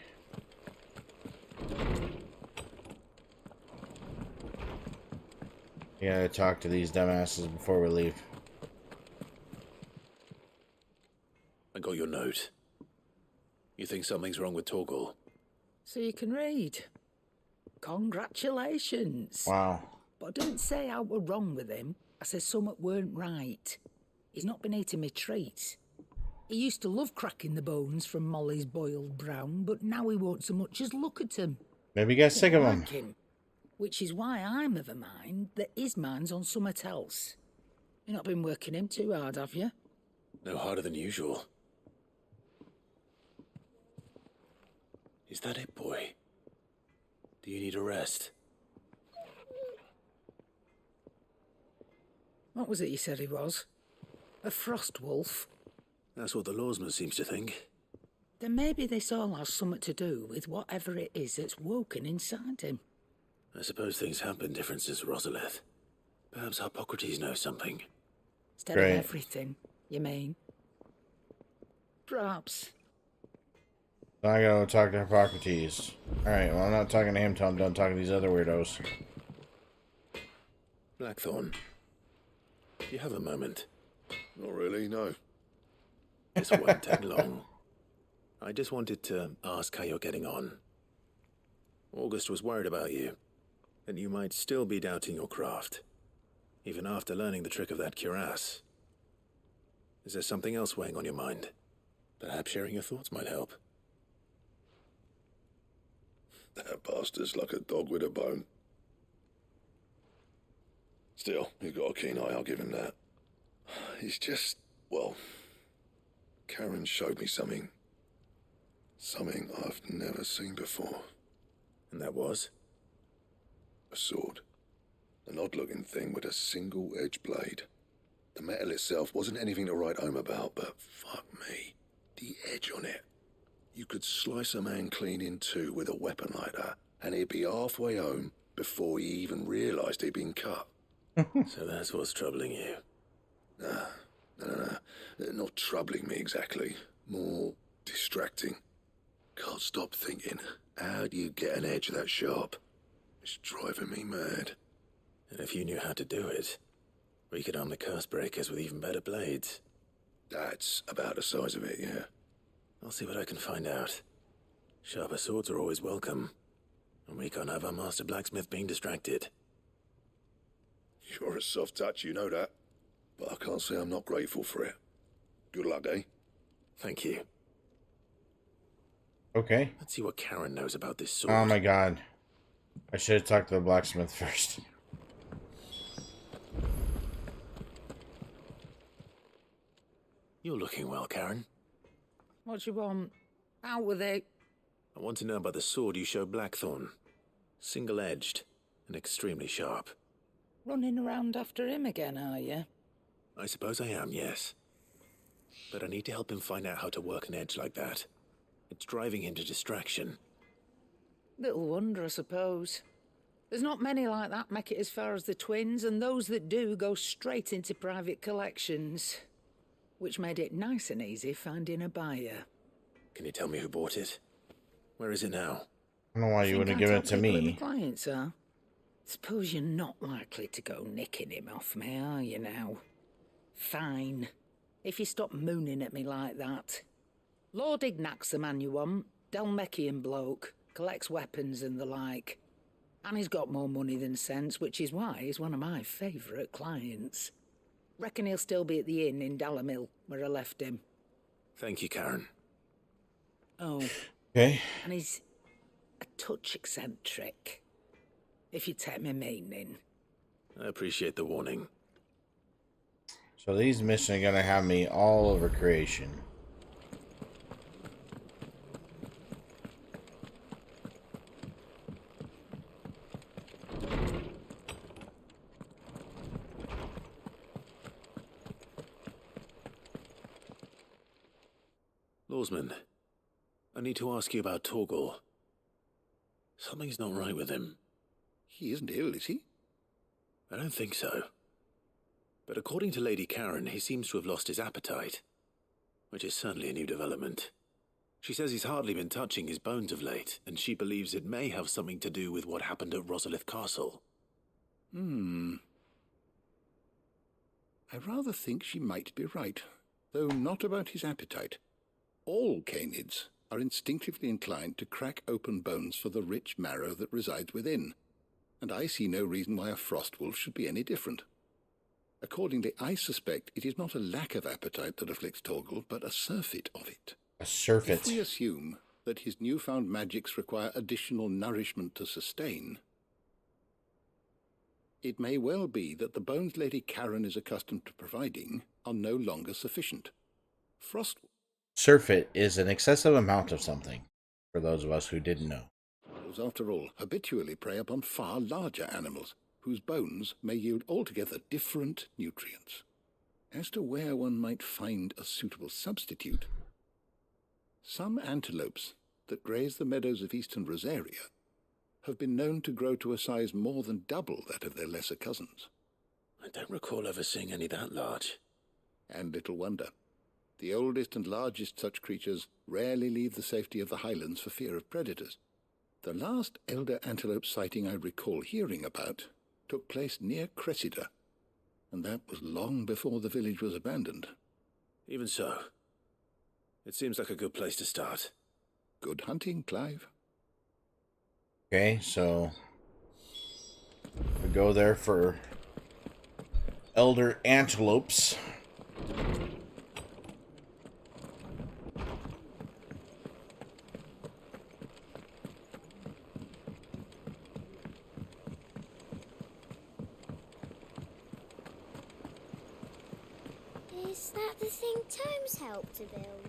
Speaker 1: We gotta talk to these dumbasses before we leave.
Speaker 4: I got your note. You think something's wrong with Torgor?
Speaker 17: So you can read. Congratulations.
Speaker 1: Wow.
Speaker 17: But I didn't say I were wrong with him. I said something weren't right. He's not been eating me treats. He used to love cracking the bones from Molly's boiled brown, but now he won't so much as look at him.
Speaker 1: Maybe he got sick of
Speaker 17: Like him. Which is why I'm of a mind that his mind's on something else. You've not been working him too hard, have you?
Speaker 4: No harder than usual. Is that it, boy? Do you need a rest?
Speaker 17: What was it you said he was? A frost wolf?
Speaker 4: That's what the lawsman seems to think.
Speaker 17: Then maybe this all has something to do with whatever it is that's woken inside him.
Speaker 4: I suppose things have been different since Rosalith. Perhaps Hippocrates knows something.
Speaker 17: Instead of everything, you mean? Perhaps.
Speaker 1: I gotta go talk to Hippocrates. Alright, well I'm not talking to him till I'm done talking to these other weirdos.
Speaker 4: Blackthorn, do you have a moment?
Speaker 14: Not really, no.
Speaker 4: This won't take long. I just wanted to ask how you're getting on. August was worried about you, that you might still be doubting your craft, even after learning the trick of that cuirass. Is there something else weighing on your mind? Perhaps sharing your thoughts might help.
Speaker 14: That bastard's like a dog with a bone. Still, he's got a keen eye, I'll give him that. He's just, well, Karen showed me something. Something I've never seen before.
Speaker 4: And that was?
Speaker 14: A sword. An odd-looking thing with a single-edged blade. The metal itself wasn't anything to write home about, but fuck me, the edge on it. You could slice a man clean in two with a weapon like that, and he'd be halfway home before he even realised he'd been cut.
Speaker 4: So that's what's troubling you?
Speaker 14: No. Not troubling me exactly. More distracting. Can't stop thinking, how do you get an edge that sharp? It's driving me mad.
Speaker 4: And if you knew how to do it, we could arm the curse breakers with even better blades.
Speaker 14: That's about the size of it, yeah.
Speaker 4: I'll see what I can find out. Sharper swords are always welcome. And we can't have our master blacksmith being distracted.
Speaker 14: You're a soft touch, you know that. But I can't say I'm not grateful for it. Good luck, eh?
Speaker 4: Thank you.
Speaker 1: Okay.
Speaker 4: Let's see what Karen knows about this sword.
Speaker 1: Oh my god. I should have talked to the blacksmith first.
Speaker 4: You're looking well, Karen.
Speaker 17: What do you want? Out with it.
Speaker 4: I want to know about the sword you show Blackthorn. Single-edged and extremely sharp.
Speaker 17: Running around after him again, are you?
Speaker 4: I suppose I am, yes. But I need to help him find out how to work an edge like that. It's driving him to distraction.
Speaker 17: Little wonder, I suppose. There's not many like that make it as far as the twins, and those that do go straight into private collections. Which made it nice and easy finding a buyer.
Speaker 4: Can you tell me who bought it? Where is it now?
Speaker 1: I don't know why you wouldn't give it to me.
Speaker 17: Clients are. Suppose you're not likely to go nicking him off me, are you now? Fine. If you stop mooning at me like that. Lord Ignac's the man you want. Delmecian bloke. Collects weapons and the like. And he's got more money than sense, which is why he's one of my favourite clients. Reckon he'll still be at the inn in Dalamil, where I left him.
Speaker 4: Thank you, Karen.
Speaker 17: Oh.
Speaker 1: Okay.
Speaker 17: And he's a touch eccentric, if you take my meaning.
Speaker 4: I appreciate the warning.
Speaker 1: So these missions are going to have me all over creation.
Speaker 4: Lawsman, I need to ask you about Torgal. Something's not right with him.
Speaker 10: He isn't ill, is he?
Speaker 4: I don't think so. But according to Lady Karen, he seems to have lost his appetite, which is certainly a new development. She says he's hardly been touching his bones of late, and she believes it may have something to do with what happened at Rosalith Castle.
Speaker 10: I rather think she might be right, though not about his appetite. All canids are instinctively inclined to crack open bones for the rich marrow that resides within, and I see no reason why a frostwolf should be any different. Accordingly, I suspect it is not a lack of appetite that afflicts Torgal, but a surfeit of it.
Speaker 1: A surfeit.
Speaker 10: If we assume that his newfound magics require additional nourishment to sustain, it may well be that the bones Lady Karen is accustomed to providing are no longer sufficient.
Speaker 1: Surfeit is an excessive amount of something, for those of us who didn't know.
Speaker 10: Wolves, after all, habitually prey upon far larger animals, whose bones may yield altogether different nutrients. As to where one might find a suitable substitute, some antelopes that graze the meadows of eastern Rosaria have been known to grow to a size more than double that of their lesser cousins.
Speaker 4: I don't recall ever seeing any that large.
Speaker 10: And little wonder. The oldest and largest such creatures rarely leave the safety of the highlands for fear of predators. The last elder antelope sighting I recall hearing about took place near Cressida, and that was long before the village was abandoned.
Speaker 4: Even so, it seems like a good place to start.
Speaker 10: Good hunting, Clive.
Speaker 1: Okay, so we go there for elder antelopes.
Speaker 9: Is that the thing Tomes helped to build?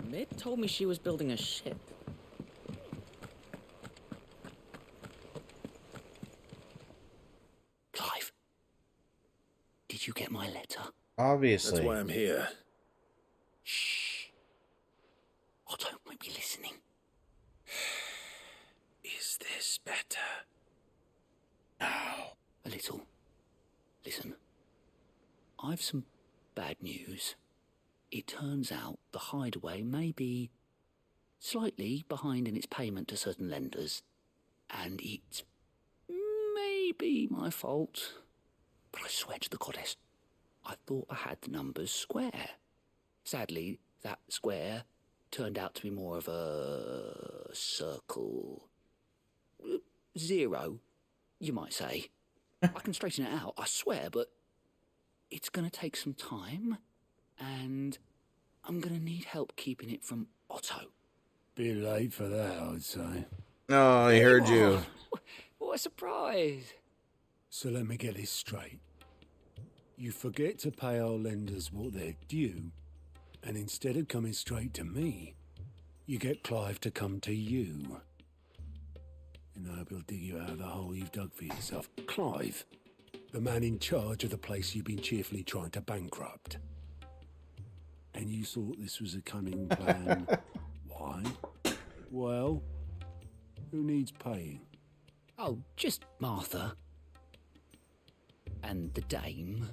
Speaker 15: Mid told me she was building a ship.
Speaker 16: Clive, did you get my letter?
Speaker 1: Obviously.
Speaker 4: That's why I'm here.
Speaker 16: Shh. Otto might be listening.
Speaker 4: Is this better?
Speaker 16: No. A little. Listen. I've some bad news. It turns out the hideaway may be slightly behind in its payment to certain lenders, and it may be my fault. But I swear to the goddess, I thought I had the numbers square. Sadly, that square turned out to be more of a circle. 0, you might say. I can straighten it out, I swear, but it's going to take some time, and I'm going to need help keeping it from Otto.
Speaker 8: Bit late for that, I'd say.
Speaker 1: Oh, I heard you.
Speaker 16: What a surprise.
Speaker 8: So let me get this straight. You forget to pay our lenders what they're due, and instead of coming straight to me,
Speaker 18: you get Clive to come to you. And I hope he'll dig you out of the hole you've dug for yourself. Clive, the man in charge of the place you've been cheerfully trying to bankrupt. And you thought this was a cunning plan. Why? Well, who needs paying?
Speaker 12: Oh, just Martha. And the dame.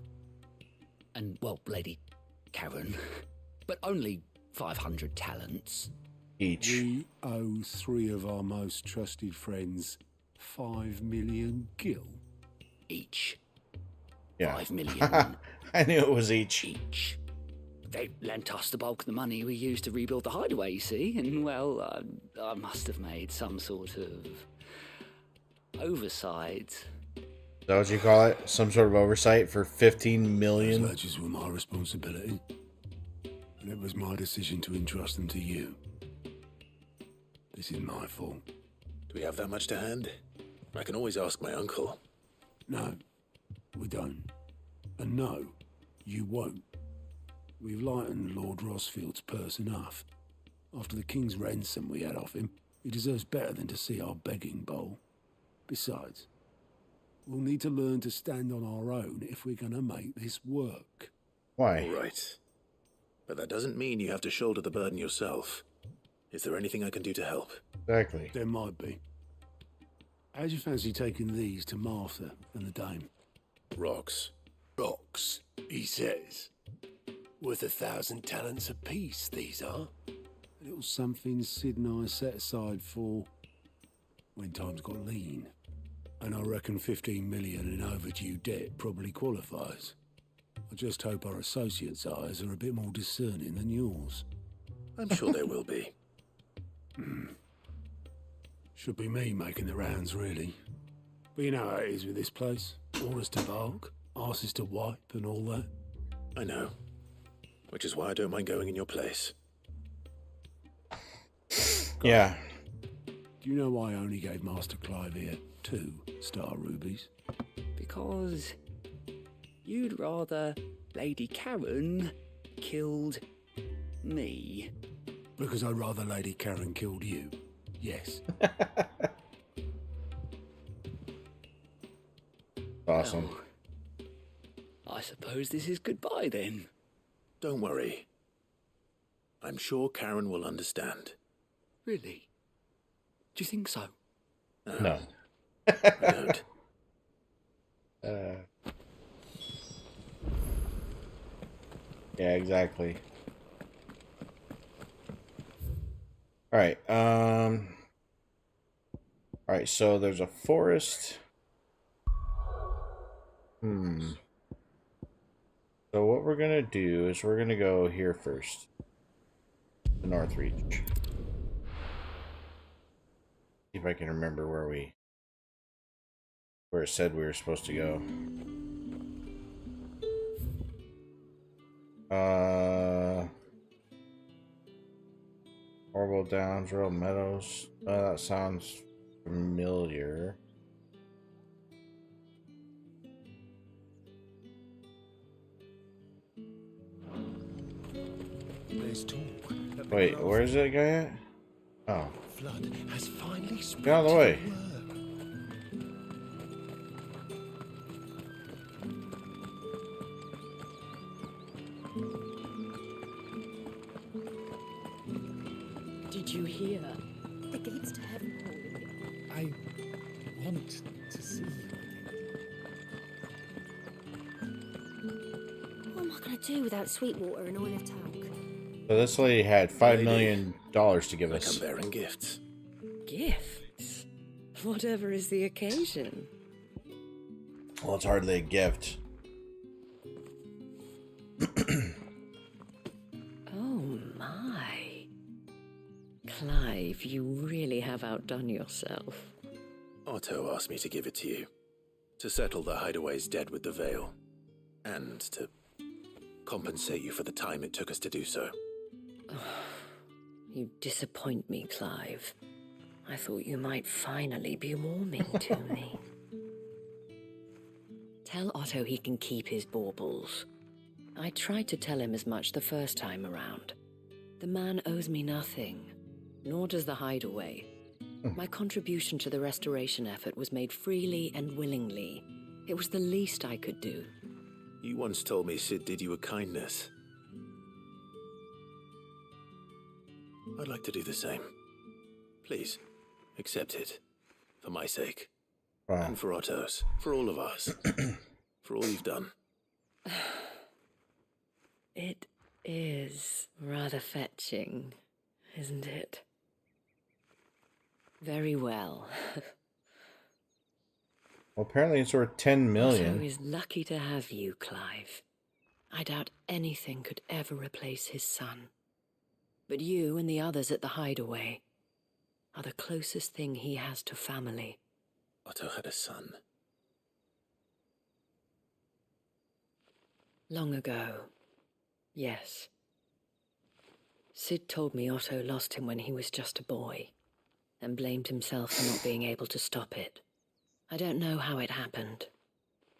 Speaker 12: And, well, Lady Karen. But only 500 talents.
Speaker 1: Each.
Speaker 18: We owe 3 of our most trusted friends 5 million gil.
Speaker 12: Each.
Speaker 1: Yeah.
Speaker 12: 5 million.
Speaker 1: I knew it was each.
Speaker 12: Each. They lent us the bulk of the money we used to rebuild the hideaway, you see, and, well, I must have made some sort of oversight.
Speaker 1: Is that what you call it? Some sort of oversight for 15 million?
Speaker 18: Those ledgers were my responsibility. And it was my decision to entrust them to you. This is my fault.
Speaker 4: Do we have that much to hand? I can always ask my uncle.
Speaker 18: No, we don't. And no, you won't. We've lightened Lord Rosfield's purse enough. After the king's ransom we had off him, he deserves better than to see our begging bowl. Besides, we'll need to learn to stand on our own if we're going to make this work.
Speaker 1: Why?
Speaker 4: All right. But that doesn't mean you have to shoulder the burden yourself. Is there anything I can do to help?
Speaker 1: Exactly.
Speaker 18: There might be. How'd you fancy taking these to Martha and the dame?
Speaker 4: Rocks.
Speaker 18: Rocks, he says. Worth 1,000 talents apiece, these are. A little something Sid and I set aside for when times got lean. And I reckon 15 million in overdue debt probably qualifies. I just hope our associates' eyes are a bit more discerning than yours.
Speaker 4: I'm sure there will be.
Speaker 18: Should be me making the rounds, really. But you know how it is with this place. Orders to bark, arses to wipe, and all that.
Speaker 4: I know. Which is why I don't mind going in your place.
Speaker 1: Yeah.
Speaker 18: Do you know why I only gave Master Clive here 2 star rubies?
Speaker 12: Because you'd rather Lady Karen killed me.
Speaker 18: Because I'd rather Lady Karen killed you. Yes.
Speaker 1: Awesome.
Speaker 12: Well, I suppose this is goodbye then.
Speaker 4: Don't worry. I'm sure Karen will understand.
Speaker 12: Really? Do you think so?
Speaker 1: No.
Speaker 4: I don't.
Speaker 1: Yeah, exactly. Alright, alright, so there's a forest. So what we're gonna do is we're gonna go here first. The North Reach. See if I can remember where it said we were supposed to go. Orville Downs, Royal Meadows. That sounds familiar.
Speaker 11: There's talk.
Speaker 1: Wait, where's that guy at? Oh.
Speaker 11: Flood has finally
Speaker 1: Get out of the way.
Speaker 13: Did you hear?
Speaker 5: The gates to heaven are open.
Speaker 2: I want to see you.
Speaker 5: What am I going to do without Sweetwater and Oil of Talc?
Speaker 1: So this lady had $5 million to give us.
Speaker 4: I'm bearing gifts.
Speaker 6: Gifts? Whatever is the occasion.
Speaker 1: Well, it's hardly a gift.
Speaker 6: Oh my. Clive, you really have outdone yourself.
Speaker 4: Otto asked me to give it to you. To settle the hideaway's debt with the Veil. And to compensate you for the time it took us to do so.
Speaker 6: You disappoint me, Clive. I thought you might finally be warming to me. Tell Otto he can keep his baubles. I tried to tell him as much the first time around. The man owes me nothing.
Speaker 13: nor does the hideaway. My contribution to the restoration effort was made freely and willingly. It was the least I could do.
Speaker 4: You once told me Sid did you a kindness. I'd like to do the same. Please, accept it. For my sake.
Speaker 1: Wow.
Speaker 4: And for Otto's. For all of us. For all you've done.
Speaker 13: It is rather fetching, isn't it? Very well.
Speaker 1: Well, apparently it's worth 10 million.
Speaker 13: Otto is lucky to have you, Clive. I doubt anything could ever replace his son. But you and the others at the hideaway are the closest thing he has to family.
Speaker 4: Otto had a son.
Speaker 13: Long ago, yes. Sid told me Otto lost him when he was just a boy, and blamed himself for not being able to stop it. I don't know how it happened,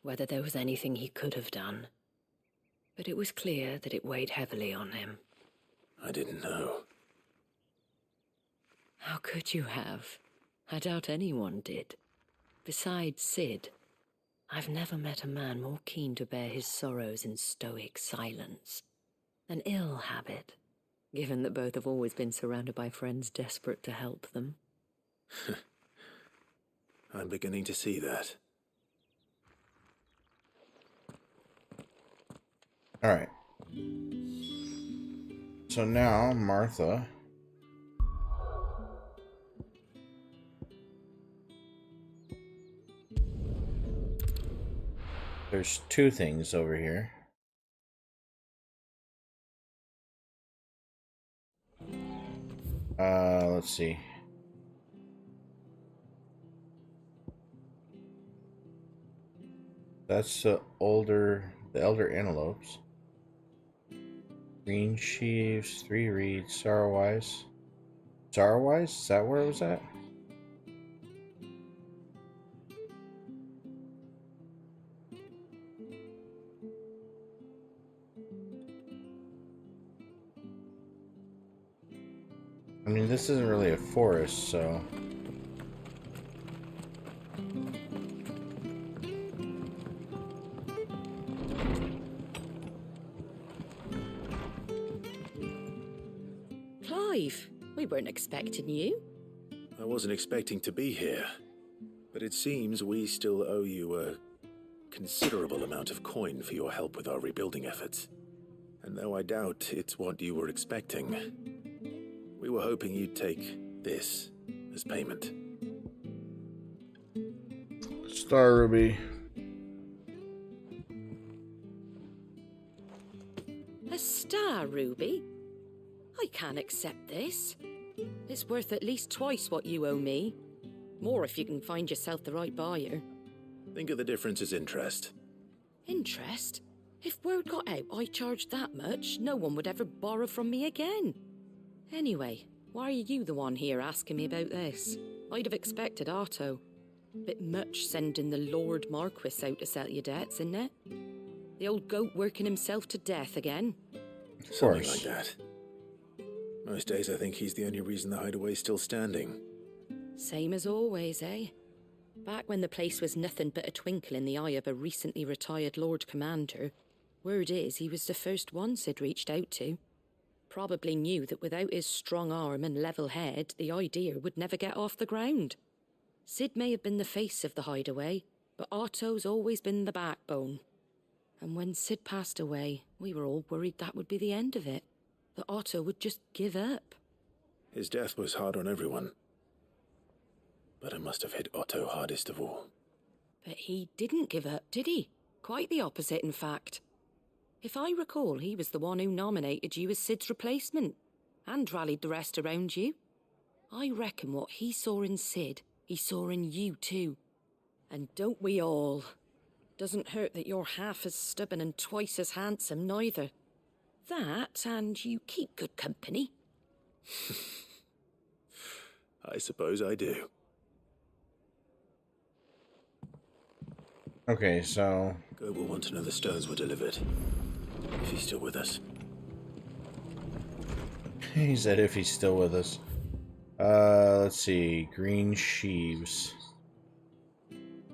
Speaker 13: whether there was anything he could have done, but it was clear that it weighed heavily on him.
Speaker 4: I didn't know.
Speaker 13: How could you have? I doubt anyone did. Besides Sid, I've never met a man more keen to bear his sorrows in stoic silence. An ill habit, given that both have always been surrounded by friends desperate to help them.
Speaker 4: I'm beginning to see that.
Speaker 1: Alright. So now, Martha. There's two things over here. Let's see. That's the elder antelopes. Green sheaves, 3 reeds, Sorrowwise. Sorrowwise? Is that where it was at? I mean, this isn't really a forest, so...
Speaker 6: Clive, we weren't expecting you.
Speaker 4: I wasn't expecting to be here, but it seems we still owe you a considerable amount of coin for your help with our rebuilding efforts. And though I doubt it's what you were expecting, we were hoping you'd take this as payment.
Speaker 1: Star Ruby.
Speaker 6: A star ruby? I can't accept this. It's worth at least twice what you owe me. More if you can find yourself the right buyer.
Speaker 4: Think of the difference as interest.
Speaker 6: Interest? If word got out I charged that much, no one would ever borrow from me again. Anyway, why are you the one here asking me about this? I'd have expected Otto. Bit much sending the Lord Marquis out to settle your debts, isn't it? The old goat working himself to death again.
Speaker 4: Something like that. Most days I think he's the only reason the hideaway's still standing.
Speaker 6: Same as always, eh? Back when the place was nothing but a twinkle in the eye of a recently retired Lord Commander, word is he was the first one Sid reached out to. Probably knew that without his strong arm and level head, the idea would never get off the ground. Sid may have been the face of the hideaway, but Otto's always been the backbone. And when Sid passed away, we were all worried that would be the end of it. That Otto would just give up.
Speaker 4: His death was hard on everyone. But it must have hit Otto hardest of all.
Speaker 6: But he didn't give up, did he? Quite the opposite, in fact. If I recall, he was the one who nominated you as Sid's replacement, and rallied the rest around you. I reckon what he saw in Sid, he saw in you too. And don't we all? Doesn't hurt that you're half as stubborn and twice as handsome, neither. That, and you keep good company.
Speaker 4: I suppose I do.
Speaker 1: Okay, so...
Speaker 4: Goat will want to know the stones were delivered. If he's still with us.
Speaker 1: He said if he's still with us. Let's see. Green sheaves.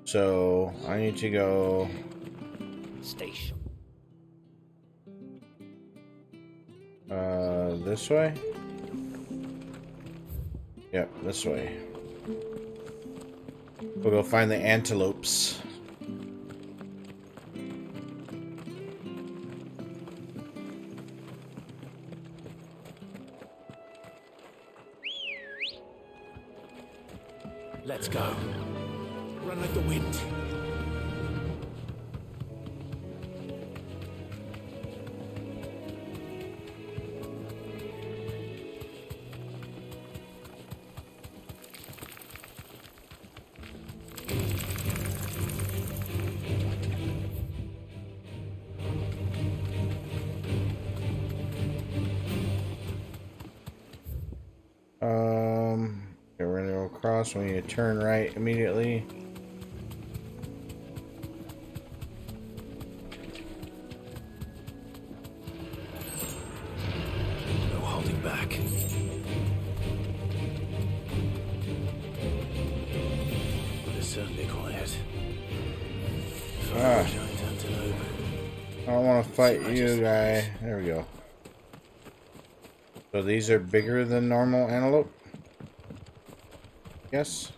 Speaker 1: So I need to go
Speaker 7: Station.
Speaker 1: this way. Yep, this way. We'll go find the antelopes.
Speaker 16: Let's go. Run like the wind.
Speaker 1: Okay, we're gonna go across. We need to turn right immediately.
Speaker 4: No holding back. But it's certainly quiet.
Speaker 1: Ah. I don't want to fight you, guy. There we go. So these are bigger than normal antelope? Yes.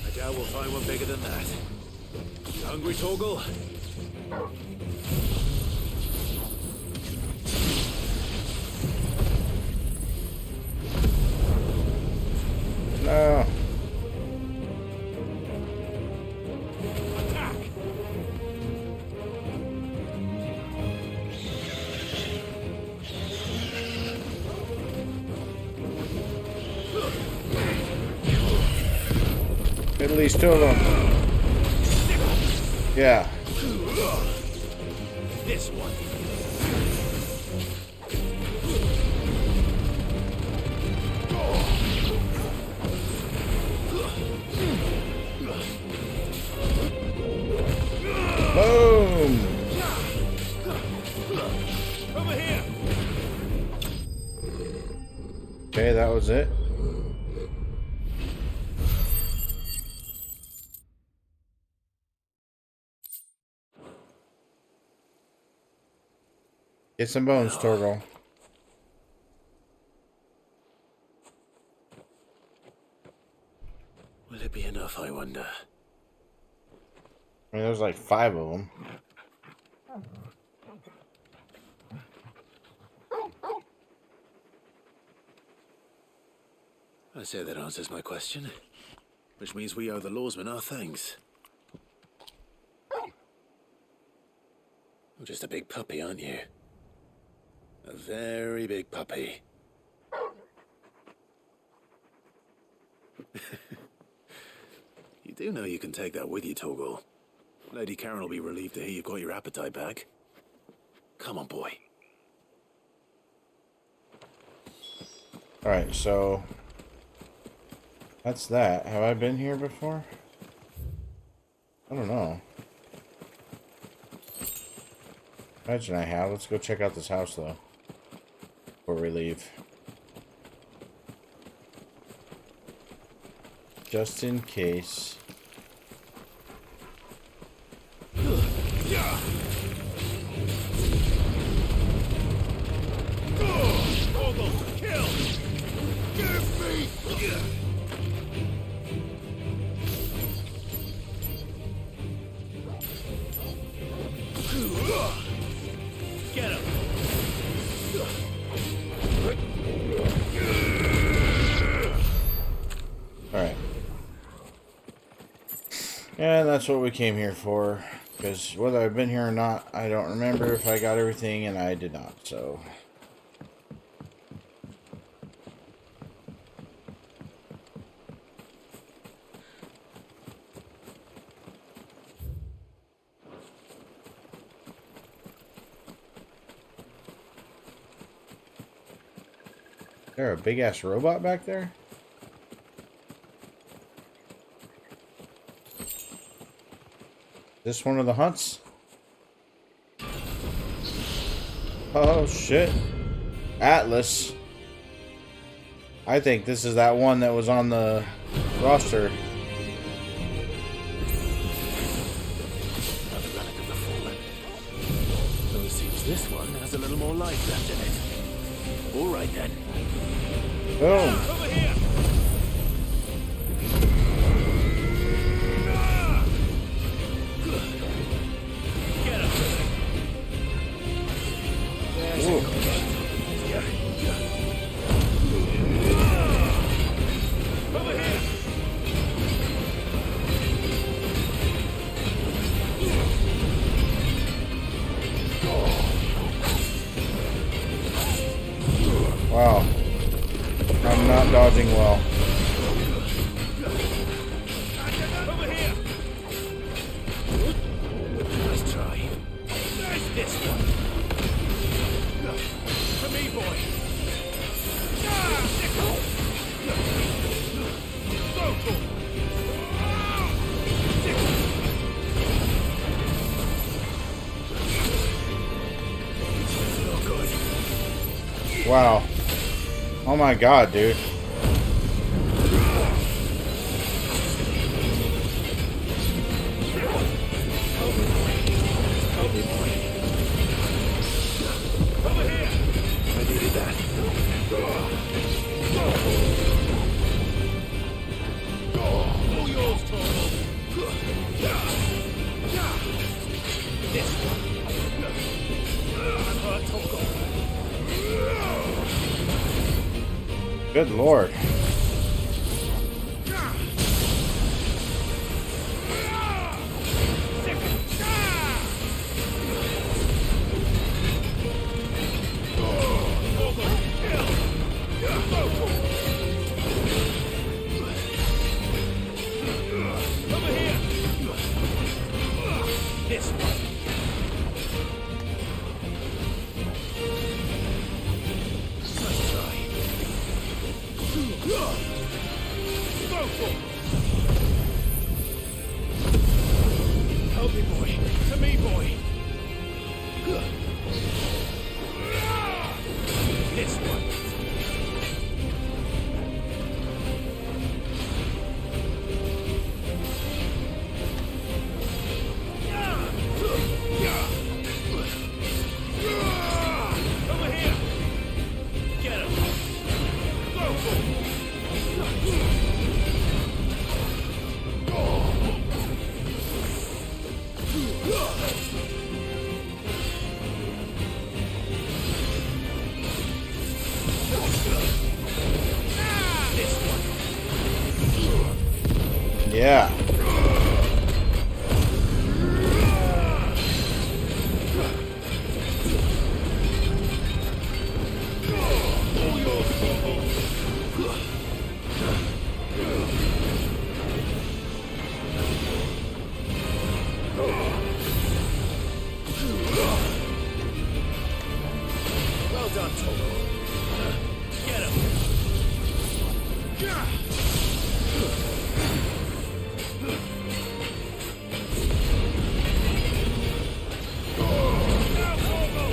Speaker 4: I doubt we'll find one bigger than that. You hungry, Torgal?
Speaker 1: No. At least two of them. Yeah.
Speaker 7: This one.
Speaker 1: Boom.
Speaker 7: Over here.
Speaker 1: Okay, that was it. Get some bones, Torgal.
Speaker 4: Will it be enough, I wonder?
Speaker 1: I mean, there's like 5 of them.
Speaker 4: I say that answers my question. Which means we owe the lawsman our thanks. You're just a big puppy, aren't you? A very big puppy. You do know you can take that with you, Torgal. Lady Karen will be relieved to hear you've got your appetite back. Come on, boy.
Speaker 1: Alright, so that's that. Have I been here before? I don't know. Imagine I have. Let's go check out this house, though, before we leave. Just in case.
Speaker 11: Kill! Give me!
Speaker 7: Get him.
Speaker 1: Alright. And that's what we came here for. Because whether I've been here or not, I don't remember if I got everything, and I did not, so. Is there a big ass robot back there? This one of the hunts? Oh shit. Atlas. I think this is that one that was on the roster.
Speaker 4: Another relic of the fallen. Though it seems this one has a little more life left in it. All right then.
Speaker 1: Boom.
Speaker 7: Over here! Get him!
Speaker 1: Ooh.
Speaker 7: Over here!
Speaker 1: Wow. I'm not dodging well.
Speaker 7: Over here!
Speaker 4: Nice try.
Speaker 7: Nice this one! For me, boy! Go for it!
Speaker 4: Not good.
Speaker 1: Wow. Oh my god, dude.
Speaker 7: Over here!
Speaker 4: I needed that.
Speaker 7: All yours, Torvald. This one. I'm hurt, Torvald.
Speaker 1: Good lord.
Speaker 7: Over here! This one.
Speaker 4: Nice try.
Speaker 7: Go for it! Help me, boy. To me, boy. This one. Over here. Get him. Go for it.
Speaker 1: Yeah.
Speaker 7: Well done, Togo. Get him.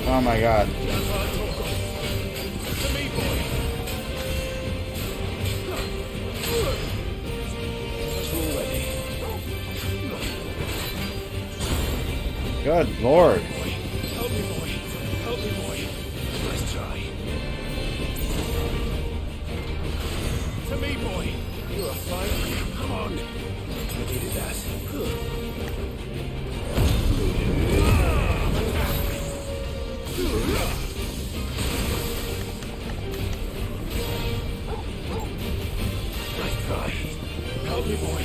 Speaker 1: Oh my god.
Speaker 7: To me, boy. Already.
Speaker 1: Good lord.
Speaker 7: Help me, boy. Help me, boy. Nice try. To me, boy. Right.
Speaker 4: Come on. I needed that. Nice try.
Speaker 7: Help me, boy.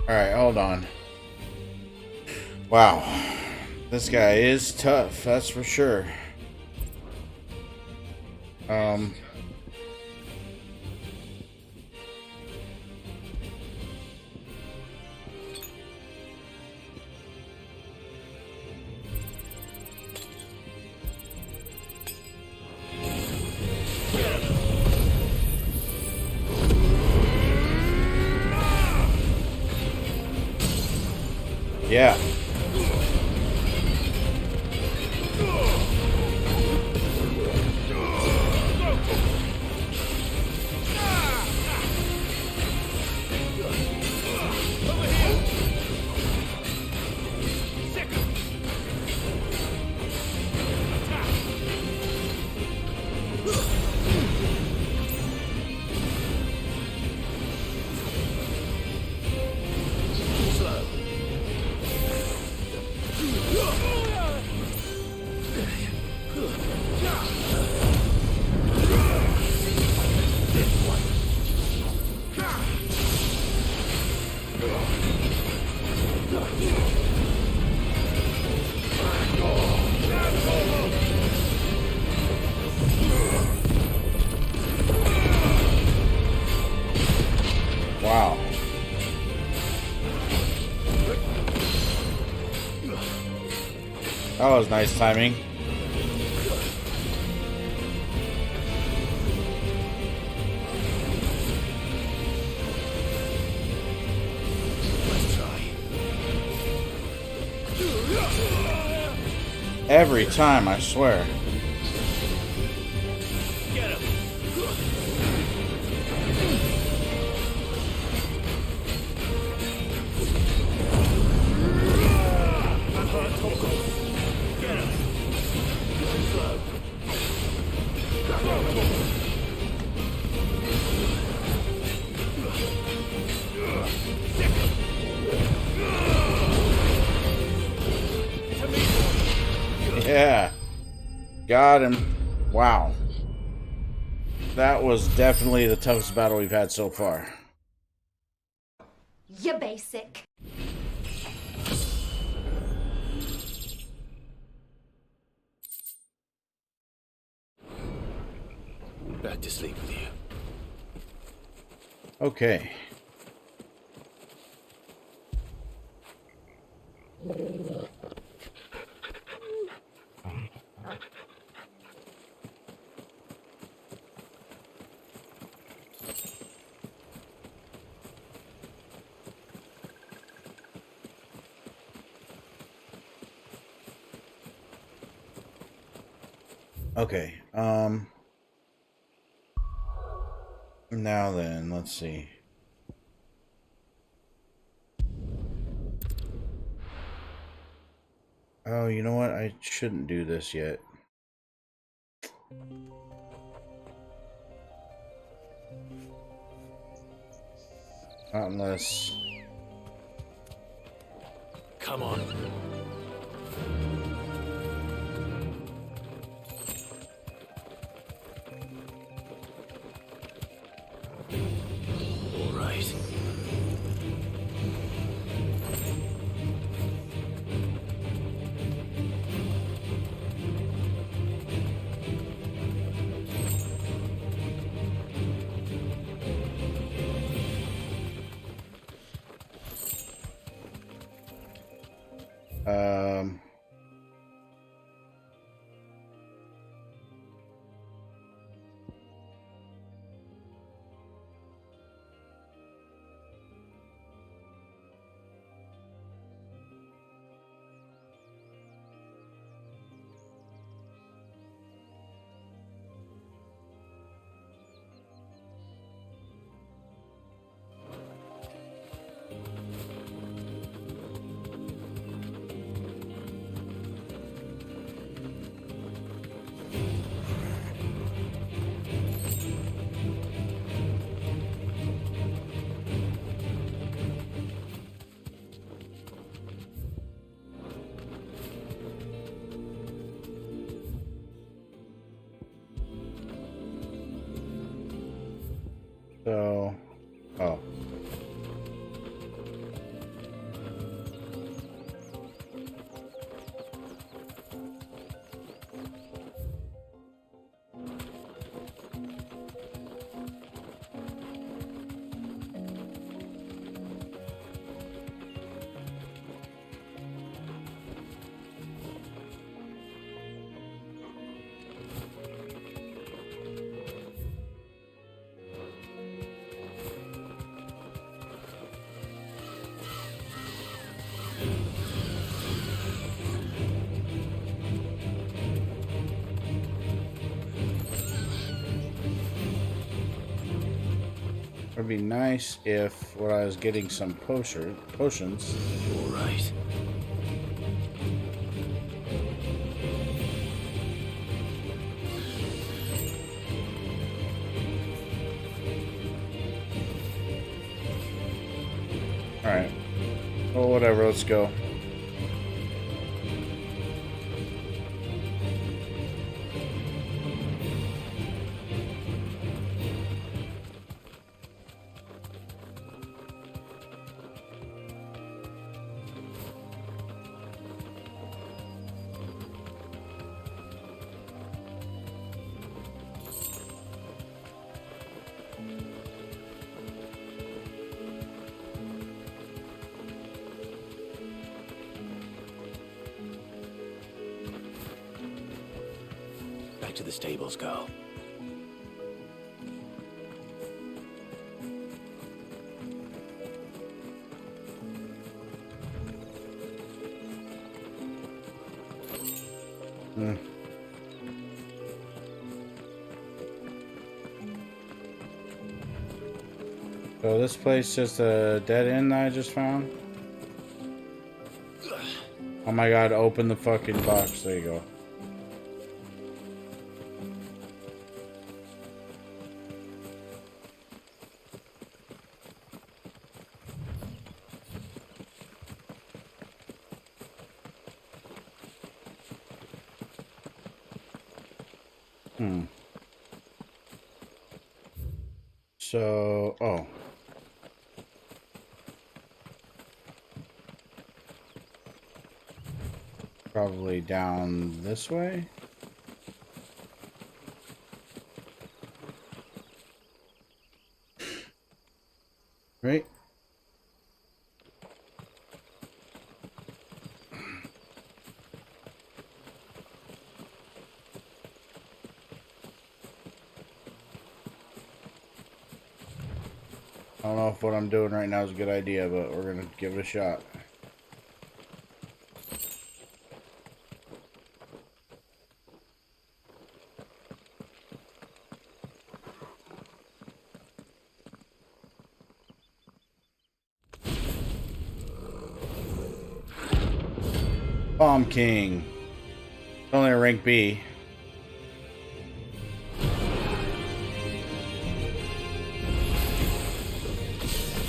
Speaker 1: Alright, hold on. Wow. This guy is tough, that's for sure. Yeah. That was nice timing. Every time, I swear.
Speaker 7: Get him. Get him.
Speaker 1: Yeah. Got him. Wow. That was definitely the toughest battle we've had so far.
Speaker 19: You basic.
Speaker 4: Back to sleep with you.
Speaker 1: Okay. Okay. Now then, let's see. Oh, you know what? I shouldn't do this yet. Not unless...
Speaker 4: Come on. All right.
Speaker 1: Um... So, oh. It'd be nice if when I was getting some potions.
Speaker 4: All right.
Speaker 1: All right. Well, whatever. Let's go.
Speaker 4: back to the stables, Carl.
Speaker 1: So this place just a dead end that I just found? Oh my god, open the fucking box. There you go. So, oh. Probably down this way. Right? I don't know if what I'm doing right now is a good idea, but we're gonna give it a shot. Bomb King. Only a rank B.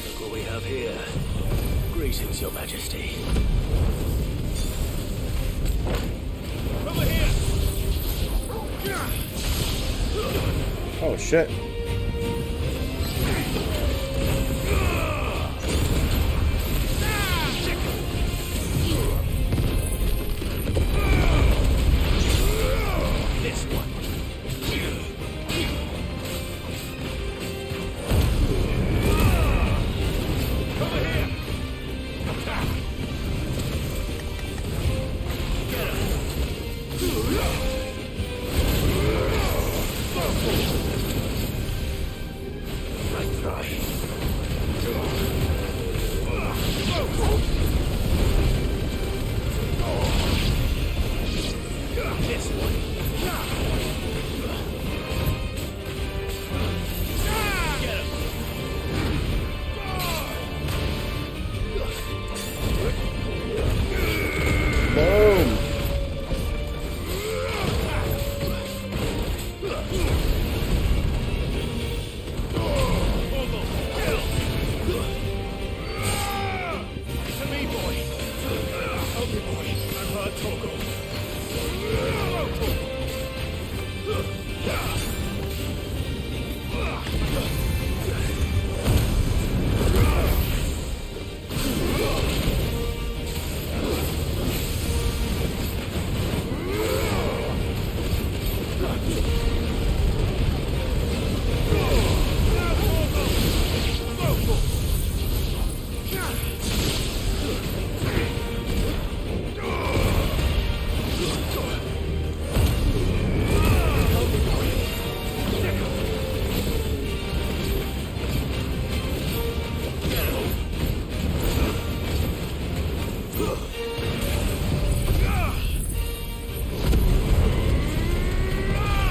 Speaker 4: Look what we have here. Greetings, Your Majesty.
Speaker 11: Over here!
Speaker 1: Oh shit.
Speaker 4: This one.
Speaker 11: Over here!
Speaker 4: Right try. This one. Get him.
Speaker 1: Boom.
Speaker 11: To me, boy. Okay, boy. I've heard Torgal.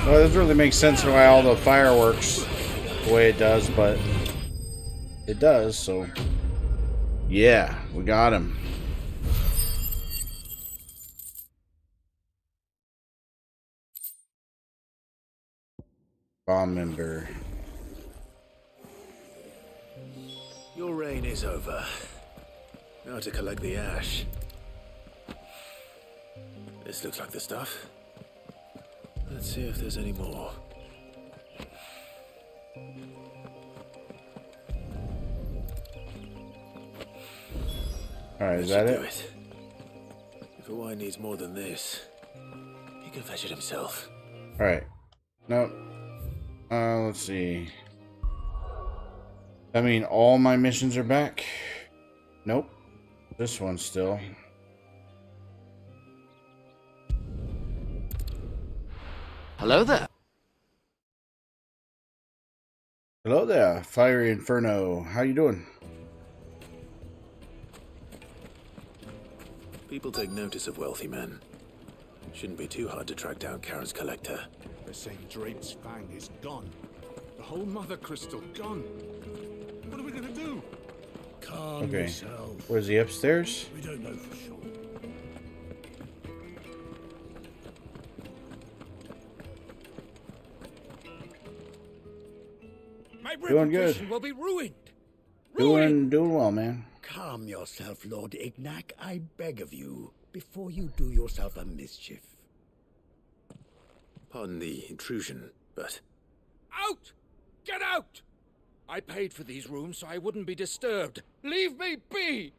Speaker 1: Well, this really makes sense for why all the fireworks the way it does, but it does, so yeah, we got him. Bomb member.
Speaker 4: Your reign is over. Now to collect the ash. This looks like the stuff. Let's see if there's any more.
Speaker 1: Alright, is that it?
Speaker 4: If a wine needs more than this, he can fetch it himself.
Speaker 1: Alright. Nope. Let's see. I mean, all my missions are back? Nope. This one still.
Speaker 19: Hello there.
Speaker 1: Hello there, Fiery Inferno. How you doing?
Speaker 4: People take notice of wealthy men. Shouldn't be too hard to track down Karen's collector.
Speaker 8: They're saying Drake's fang is gone. The whole mother crystal gone. What are we gonna do?
Speaker 18: Calm
Speaker 1: Okay.
Speaker 18: yourself.
Speaker 1: Where's he, upstairs?
Speaker 18: We don't know for sure.
Speaker 11: My
Speaker 1: Doing good.
Speaker 11: reputation will be ruined.
Speaker 1: Doing well, man.
Speaker 18: Calm yourself, Lord Ignac, I beg of you, before you do yourself a mischief.
Speaker 4: Pardon the intrusion, but
Speaker 11: Out! Get out! I paid for these rooms so I wouldn't be disturbed. Leave me be!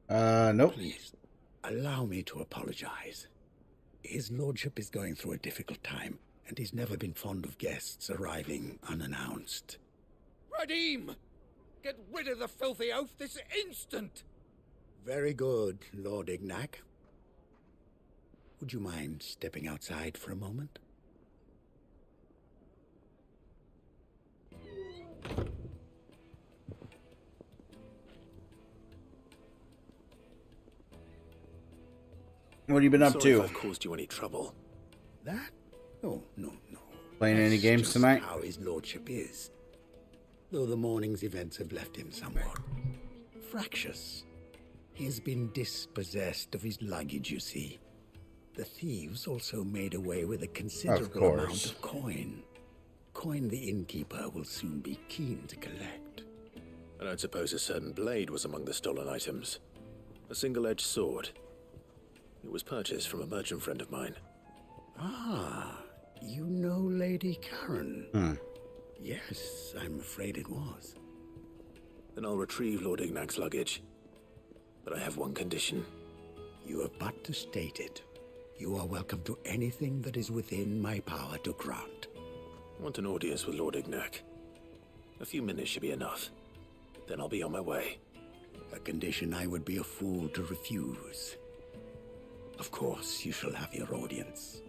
Speaker 1: Nope.
Speaker 18: Please, allow me to apologize. His lordship is going through a difficult time, and he's never been fond of guests arriving unannounced.
Speaker 11: Radim! Get rid of the filthy oaf this instant!
Speaker 18: Very good, Lord Ignac. Would you mind stepping outside for a moment?
Speaker 1: What have you been up
Speaker 4: sorry
Speaker 1: to?
Speaker 4: if I've caused you any trouble.
Speaker 18: That? No.
Speaker 1: Playing any games
Speaker 18: just
Speaker 1: tonight?
Speaker 18: How his lordship is. Though the morning's events have left him somewhat fractious. He has been dispossessed of his luggage, you see. The thieves also made away with a considerable amount of coin. Coin the innkeeper will soon be keen to collect.
Speaker 4: I don't suppose a certain blade was among the stolen items. A single-edged sword. It was purchased from a merchant friend of mine.
Speaker 18: Ah, you know Lady Karen? Yes, I'm afraid it was.
Speaker 4: Then I'll retrieve Lord Ignac's luggage. But I have one condition.
Speaker 18: You have but to state it. You are welcome to anything that is within my power to grant.
Speaker 4: I want an audience with Lord Ignac. A few minutes should be enough. Then I'll be on my way.
Speaker 18: A condition I would be a fool to refuse. Of course, you shall have your audience.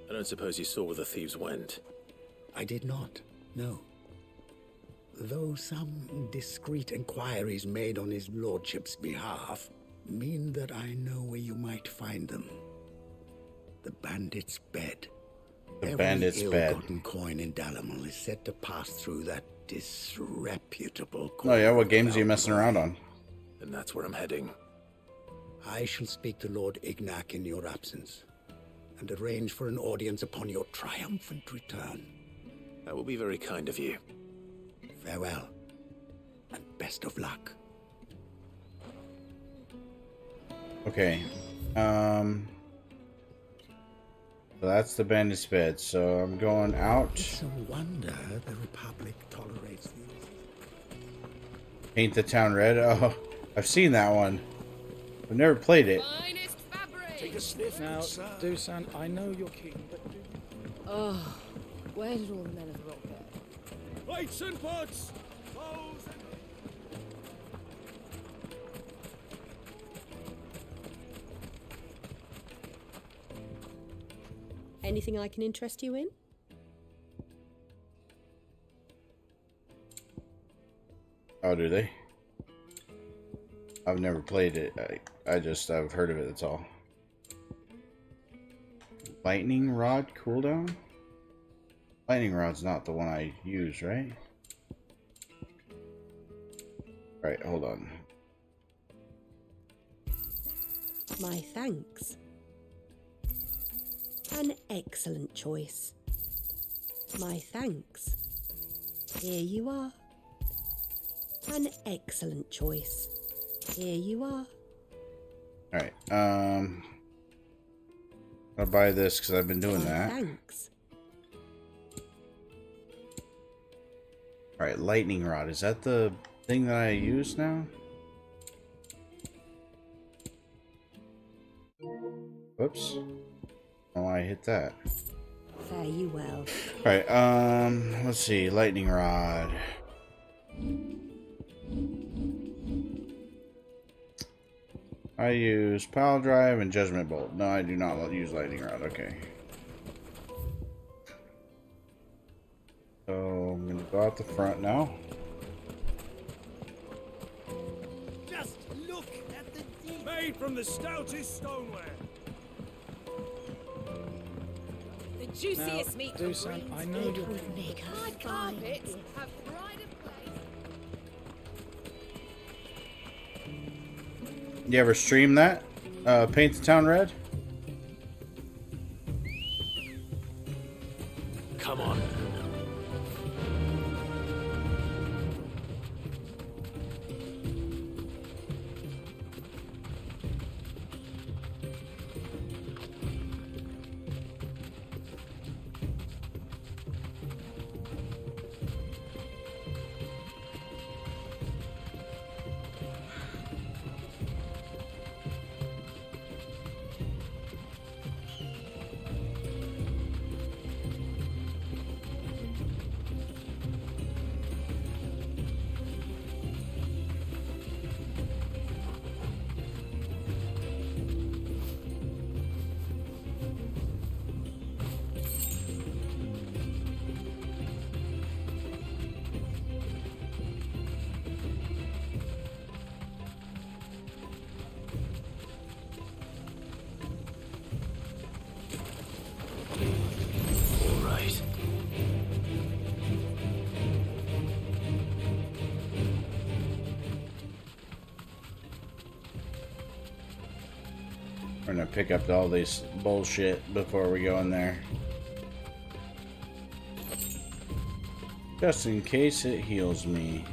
Speaker 4: I don't suppose you saw where the thieves went.
Speaker 18: I did not, no. Though some discreet inquiries made on his lordship's behalf mean that I know where you might find them. The bandit's bed.
Speaker 1: The bandit's bed.
Speaker 18: Every ill-gotten coin in Dalamal is said to pass through that disreputable
Speaker 1: Oh yeah, what games are you messing around on?
Speaker 4: And that's where I'm heading.
Speaker 18: I shall speak to Lord Ignac in your absence, and arrange for an audience upon your triumphant return.
Speaker 4: That will be very kind of you.
Speaker 18: Farewell, and best of luck.
Speaker 1: Okay. So that's the bandit's bed. So I'm going out.
Speaker 18: It's a wonder the Republic tolerates these.
Speaker 1: Paint the town red. Oh, I've seen that one. I've never played it.
Speaker 2: Take a sniff now, Dusan. I know you're keen, but do...
Speaker 13: Oh, where did all the men of the rock go?
Speaker 11: Plates and pots! Bowls and...
Speaker 20: Anything I can interest you in?
Speaker 1: Oh, do they? I've never played it. I've heard of it, that's all. Lightning rod cooldown? Lightning rod's not the one I use, right? Right, hold on.
Speaker 20: My thanks. An excellent choice. My thanks. Here you are. An excellent choice. Here you are.
Speaker 1: Alright, I'll buy this because I've been doing that.
Speaker 20: Thanks.
Speaker 1: Alright, lightning rod. Is that the thing that I use now? Whoops. Oh, I hit that.
Speaker 20: Fare you well.
Speaker 1: Alright, let's see. Lightning rod. I use Pile Drive and Judgment Bolt. No, I do not use Lightning Rod. Okay. So I'm going to go out the front now.
Speaker 11: Just look at the deep. Made from the stoutest stoneware.
Speaker 6: The juiciest meat from
Speaker 2: Dusan, I know
Speaker 6: Greensburg
Speaker 2: you're...
Speaker 6: would make hard carpets have pride of place.
Speaker 1: You ever stream that? Paint the Town Red?
Speaker 7: Come on.
Speaker 1: We're gonna pick up all this bullshit before we go in there. Just in case it heals me.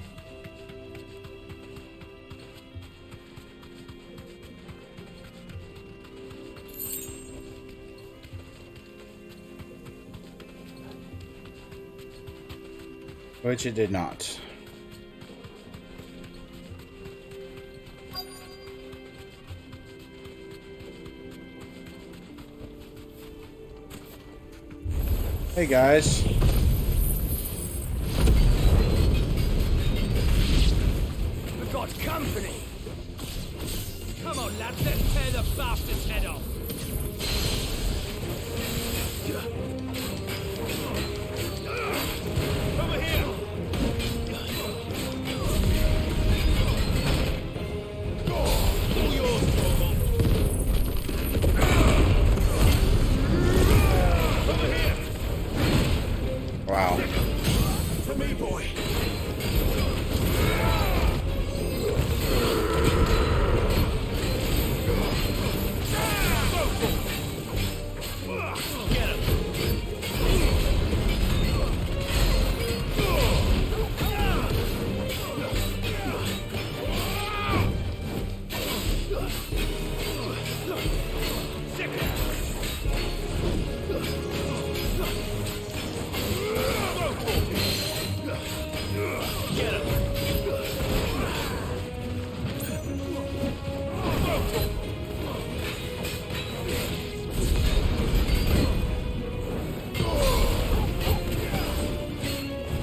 Speaker 1: Which it did not. Hey guys.
Speaker 7: We've got company. Come on, lads, let's tear the bastard's head off. Over here. All yours, Torvald. Over here.
Speaker 1: Wow.
Speaker 11: For me, boy.
Speaker 7: Get him.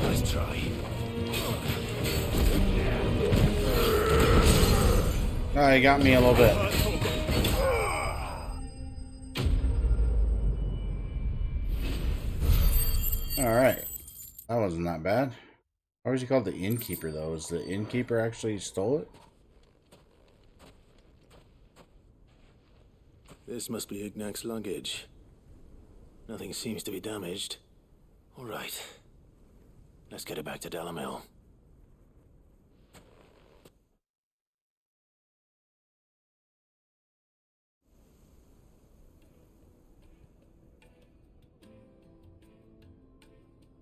Speaker 7: Nice try.
Speaker 1: Oh, he got me a little bit. Alright. That wasn't that bad. Why was he called the innkeeper though? Was the innkeeper actually stole it?
Speaker 4: This must be Ignac's luggage. Nothing seems to be damaged. All right. Let's get it back to Dalamel.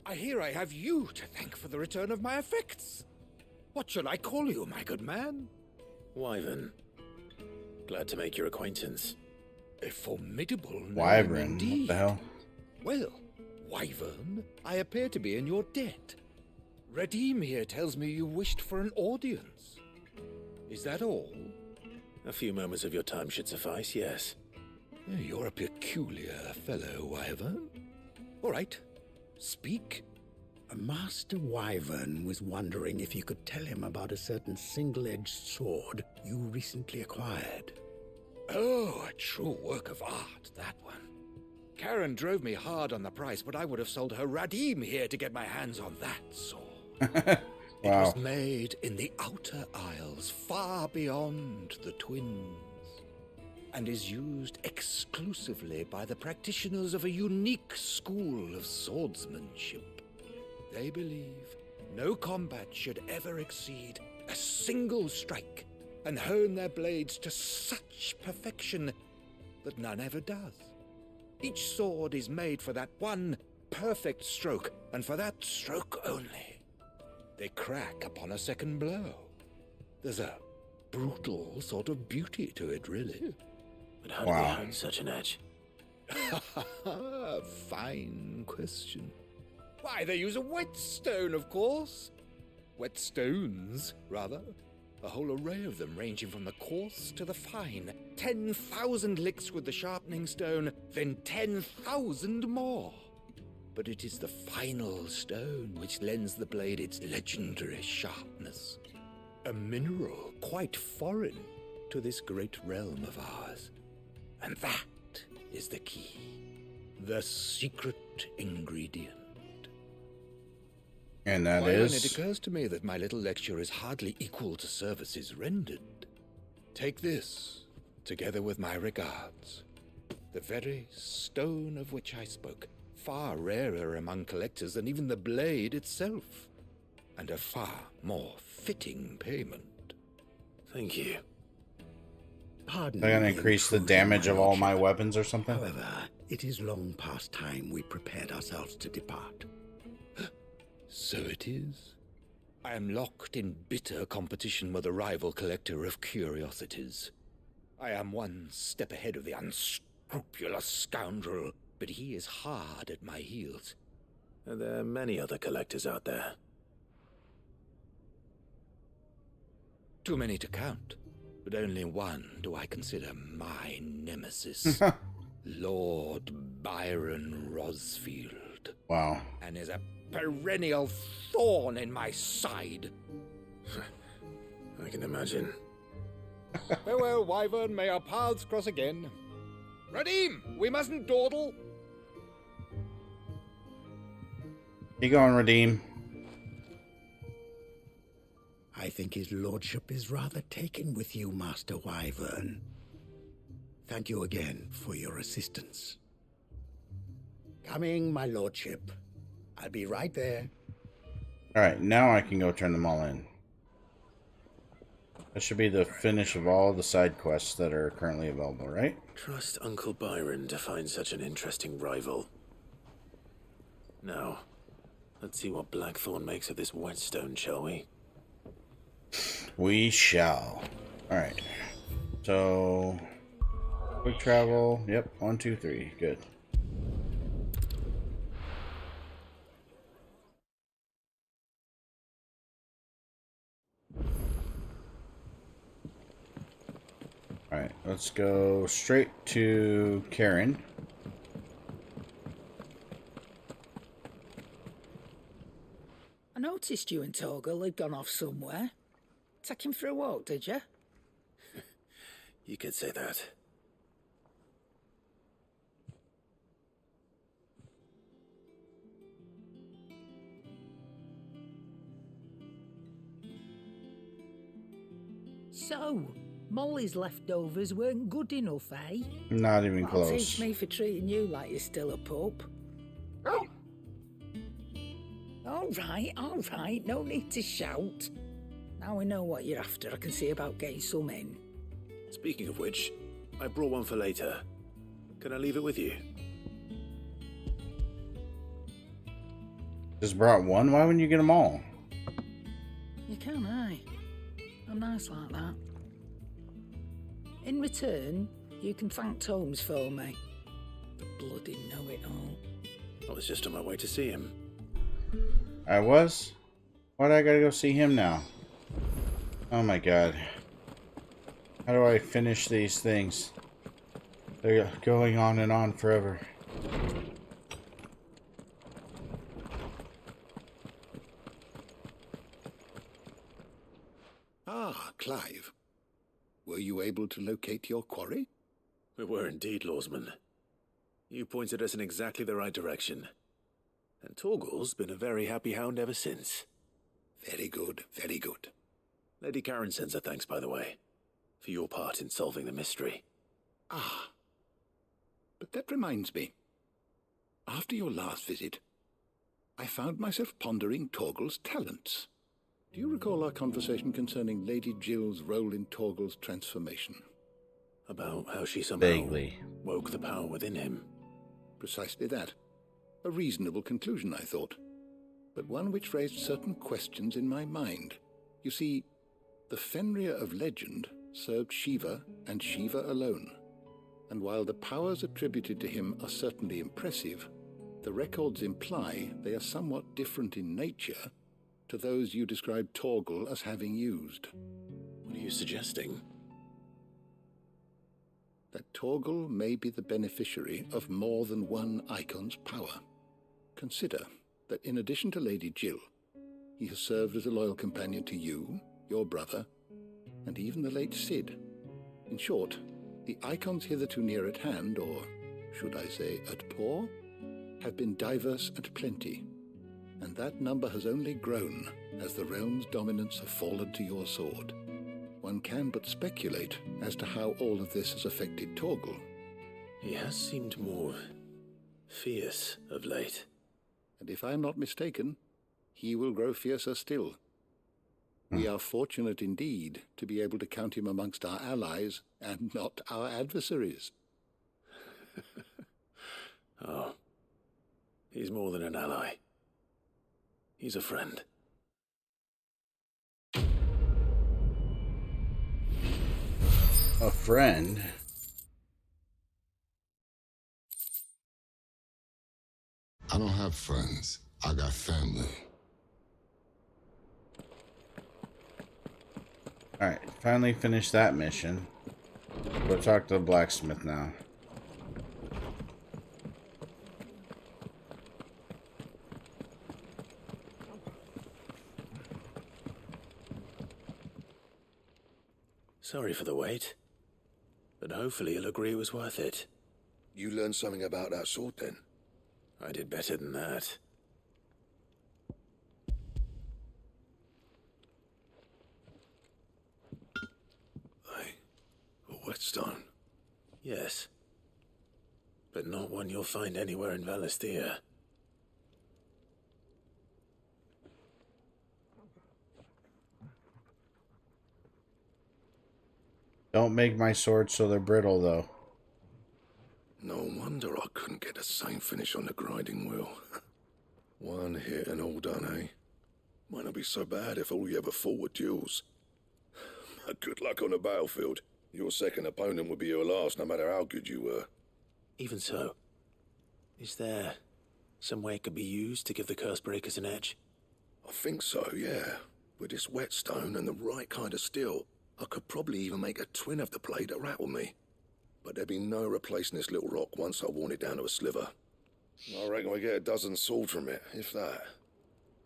Speaker 11: I hear I have you to thank for the return of my effects. What shall I call you, my good man?
Speaker 4: Wyvern. Glad to make your acquaintance.
Speaker 11: A formidable name
Speaker 1: Wyvern?
Speaker 11: indeed.
Speaker 1: What the hell?
Speaker 11: Well, Wyvern, I appear to be in your debt. Redeem here tells me you wished for an audience. Is that all?
Speaker 4: A few moments of your time should suffice, yes.
Speaker 11: You're a peculiar fellow, Wyvern. All right. Speak.
Speaker 12: Master Wyvern was wondering if you could tell him about a certain single-edged sword you recently acquired.
Speaker 11: Oh, a true work of art, that one. Karen drove me hard on the price, but I would have sold her Radim here to get my hands on that sword. It was made in the Outer Isles, far beyond the Twins, and is used exclusively by the practitioners of a unique school of swordsmanship. They believe no combat should ever exceed a single strike, and hone their blades to such perfection that none ever does. Each sword is made for that one perfect stroke, and for that stroke only. They crack upon a second blow. There's a brutal sort of beauty to it, really.
Speaker 4: But how do they hone such an edge?
Speaker 11: Fine question. Why, they use a whetstone, of course. Whetstones, rather. A whole array of them, ranging from the coarse to the fine. 10,000 licks with the sharpening stone, then 10,000 more. But it is the final stone which lends the blade its legendary sharpness. A mineral quite foreign to this great realm of ours. And that is the key. The secret ingredient.
Speaker 1: And that
Speaker 11: is?
Speaker 1: is?
Speaker 11: It occurs to me that my little lecture is hardly equal to services rendered. Take this, together with my regards. The very stone of which I spoke, far rarer among collectors than even the blade itself, and a far more fitting payment.
Speaker 4: Thank you.
Speaker 10: Pardon
Speaker 1: They're gonna
Speaker 10: the
Speaker 1: increase the
Speaker 10: intrusion,
Speaker 1: damage
Speaker 10: my
Speaker 1: of all my
Speaker 10: lordship.
Speaker 1: weapons or something?
Speaker 10: However, it is long past time we prepared ourselves to depart.
Speaker 11: So it is. I am locked in bitter competition with a rival collector of curiosities. I am one step ahead of the unscrupulous scoundrel, but he is hard at my heels.
Speaker 4: Are there many other collectors out there?
Speaker 11: Too many to count, but only one do I consider my nemesis. Lord Byron Rosfield.
Speaker 1: Wow.
Speaker 11: And is a perennial thorn in my side.
Speaker 4: I can imagine.
Speaker 11: Farewell, Wyvern. May our paths cross again. Radim, we mustn't dawdle.
Speaker 1: Keep going, Redeem.
Speaker 10: I think his lordship is rather taken with you, Master Wyvern. Thank you again for your assistance. Coming, my lordship. I'll be right there.
Speaker 1: Alright, now I can go turn them all in. That should be the finish of all the side quests that are currently available, right?
Speaker 4: Trust Uncle Byron to find such an interesting rival. Now, let's see what Blackthorn makes of this whetstone, shall we?
Speaker 1: We shall. Alright. So, quick travel. Yep, 1, 2, 3. Good. Alright, let's go straight to Karen.
Speaker 17: I noticed you and Torgal had gone off somewhere. Take him for a walk, did you?
Speaker 4: You could say that.
Speaker 17: So, Molly's leftovers weren't good enough, eh?
Speaker 1: Not even
Speaker 17: That'll
Speaker 1: close.
Speaker 17: teach me for treating you like you're still a pup. All right, no need to shout. Now we know what you're after. I can see about getting some in.
Speaker 4: Speaking of which, I brought one for later. Can I leave it with you?
Speaker 1: Just brought one? Why wouldn't you get them all?
Speaker 17: You can, eh? I'm nice like that. In return, you can thank Tomes for me. The bloody know-it-all.
Speaker 4: I was just on my way to see him.
Speaker 1: I was? Why do I gotta go see him now? Oh my god. How do I finish these things? They're going on and on forever.
Speaker 10: Ah, Clive. Were you able to locate your quarry?
Speaker 4: We were indeed, Lawsman. You pointed us in exactly the right direction. And Torgal's been a very happy hound ever since.
Speaker 10: Very good, very good.
Speaker 4: Lady Karen sends her thanks, by the way, for your part in solving the mystery.
Speaker 10: Ah. But that reminds me. After your last visit, I found myself pondering Torgal's talents. Do you recall our conversation concerning Lady Jill's role in Torgal's transformation?
Speaker 4: About how she somehow
Speaker 1: Vaguely
Speaker 4: woke the power within him.
Speaker 10: Precisely that. A reasonable conclusion, I thought, but one which raised certain questions in my mind. You see, the Fenrir of legend served Shiva and Shiva alone, and while the powers attributed to him are certainly impressive, the records imply they are somewhat different in nature to those you describe Torgal as having used.
Speaker 4: What are you suggesting?
Speaker 10: That Torgal may be the beneficiary of more than one icon's power. Consider that in addition to Lady Jill, he has served as a loyal companion to you, your brother, and even the late Cid. In short, the icons hitherto near at hand, or should I say at paw, have been diverse and plenty, and that number has only grown as the realm's dominance have fallen to your sword. One can but speculate as to how all of this has affected Torgal.
Speaker 4: He has seemed more fierce of late.
Speaker 10: And if I am not mistaken, he will grow fiercer still. We are fortunate indeed to be able to count him amongst our allies and not our adversaries.
Speaker 4: Oh, he's more than an ally. He's a friend.
Speaker 1: a friend.
Speaker 19: I don't have friends. I got family.
Speaker 1: Alright, finally finished that mission. Go talk to the blacksmith now.
Speaker 4: Sorry for the wait, but hopefully you'll agree it was worth it.
Speaker 14: You learned something about that sword, then?
Speaker 4: I did better than that.
Speaker 14: A whetstone?
Speaker 4: Yes. But not one you'll find anywhere in Valisthea.
Speaker 1: Don't make my swords so they're brittle, though.
Speaker 14: No wonder I couldn't get the same finish on the grinding wheel. One hit and all done, eh? Might not be so bad if all you ever fought were duels. But good luck on the battlefield. Your second opponent would be your last, no matter how good you were.
Speaker 4: Even so, is there some way it could be used to give the curse breakers an edge?
Speaker 14: I think so, yeah. With this whetstone and the right kind of steel, I could probably even make a twin of the blade that rattled me. But there'd be no replacing this little rock once I worn it down to a sliver. I reckon we get a dozen swords from it, if that.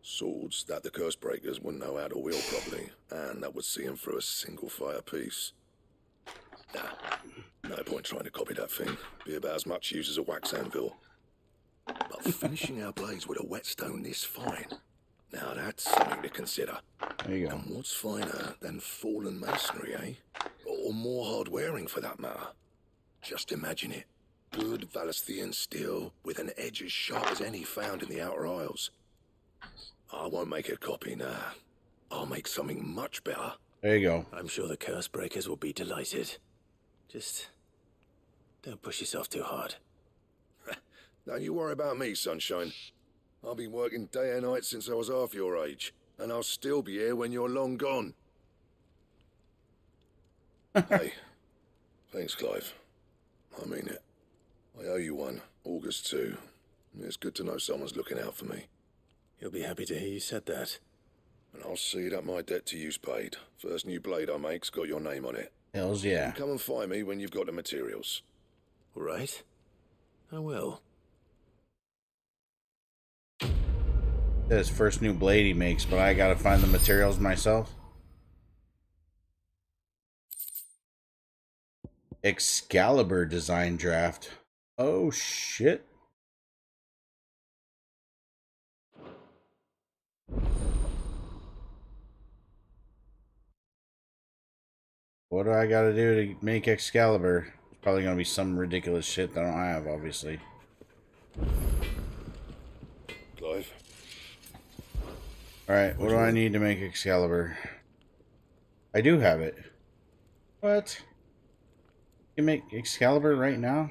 Speaker 14: Swords that the curse breakers wouldn't know how to wield properly, and that would see them through a single fire piece. Nah, no point trying to copy that thing. Be about as much use as a wax anvil. But finishing our blades with a whetstone this fine, now that's something to consider.
Speaker 1: There you go.
Speaker 14: And what's finer than fallen masonry, eh? Or more hard wearing, for that matter. Just imagine it. Good Valisthean steel with an edge as sharp as any found in the Outer Isles. I won't make a copy, nah. I'll make something much better.
Speaker 1: There you go.
Speaker 4: I'm sure the curse breakers will be delighted. Just don't push yourself too hard.
Speaker 14: Don't you worry about me, sunshine. I've been working day and night since I was half your age, and I'll still be here when you're long gone. Hey, thanks, Clive. I mean it. I owe you one, August too. It's good to know someone's looking out for me.
Speaker 4: You'll be happy to hear you said that.
Speaker 14: And I'll see that my debt to you's paid. First new blade I make's got your name on it.
Speaker 1: Hells yeah.
Speaker 14: Come and find me when you've got the materials.
Speaker 4: All right. I will.
Speaker 1: That's his first new blade he makes, but I gotta find the materials myself. Excalibur design draft. Oh shit. What do I gotta do to make Excalibur? It's probably gonna be some ridiculous shit that I don't have, obviously.
Speaker 14: Clive.
Speaker 1: Alright, what do I need to make Excalibur? I do have it. What? You can make Excalibur right now?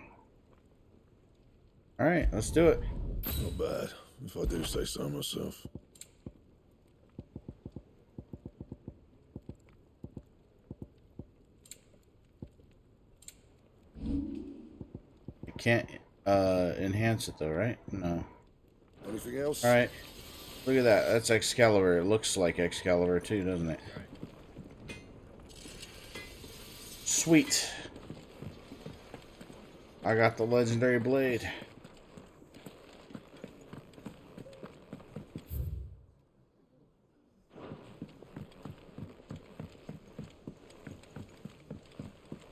Speaker 1: Alright, let's do it.
Speaker 14: Not bad, if I do say so myself.
Speaker 1: I can't enhance it though, right? No.
Speaker 14: Anything else?
Speaker 1: Alright. Look at that. That's Excalibur. It looks like Excalibur too, doesn't it? Sweet. I got the legendary blade.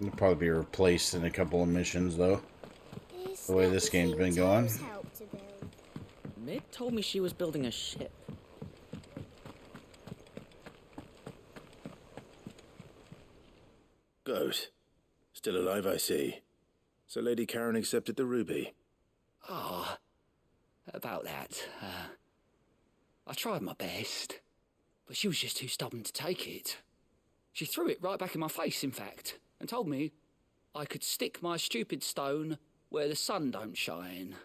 Speaker 1: It'll probably be replaced in a couple of missions though. The way this game's been going.
Speaker 15: Mid told me she was building a ship.
Speaker 4: Good. Still alive, I see. So Lady Karen accepted the ruby.
Speaker 16: Ah, about that. I tried my best, but she was just too stubborn to take it. She threw it right back in my face, in fact, and told me I could stick my stupid stone where the sun don't shine.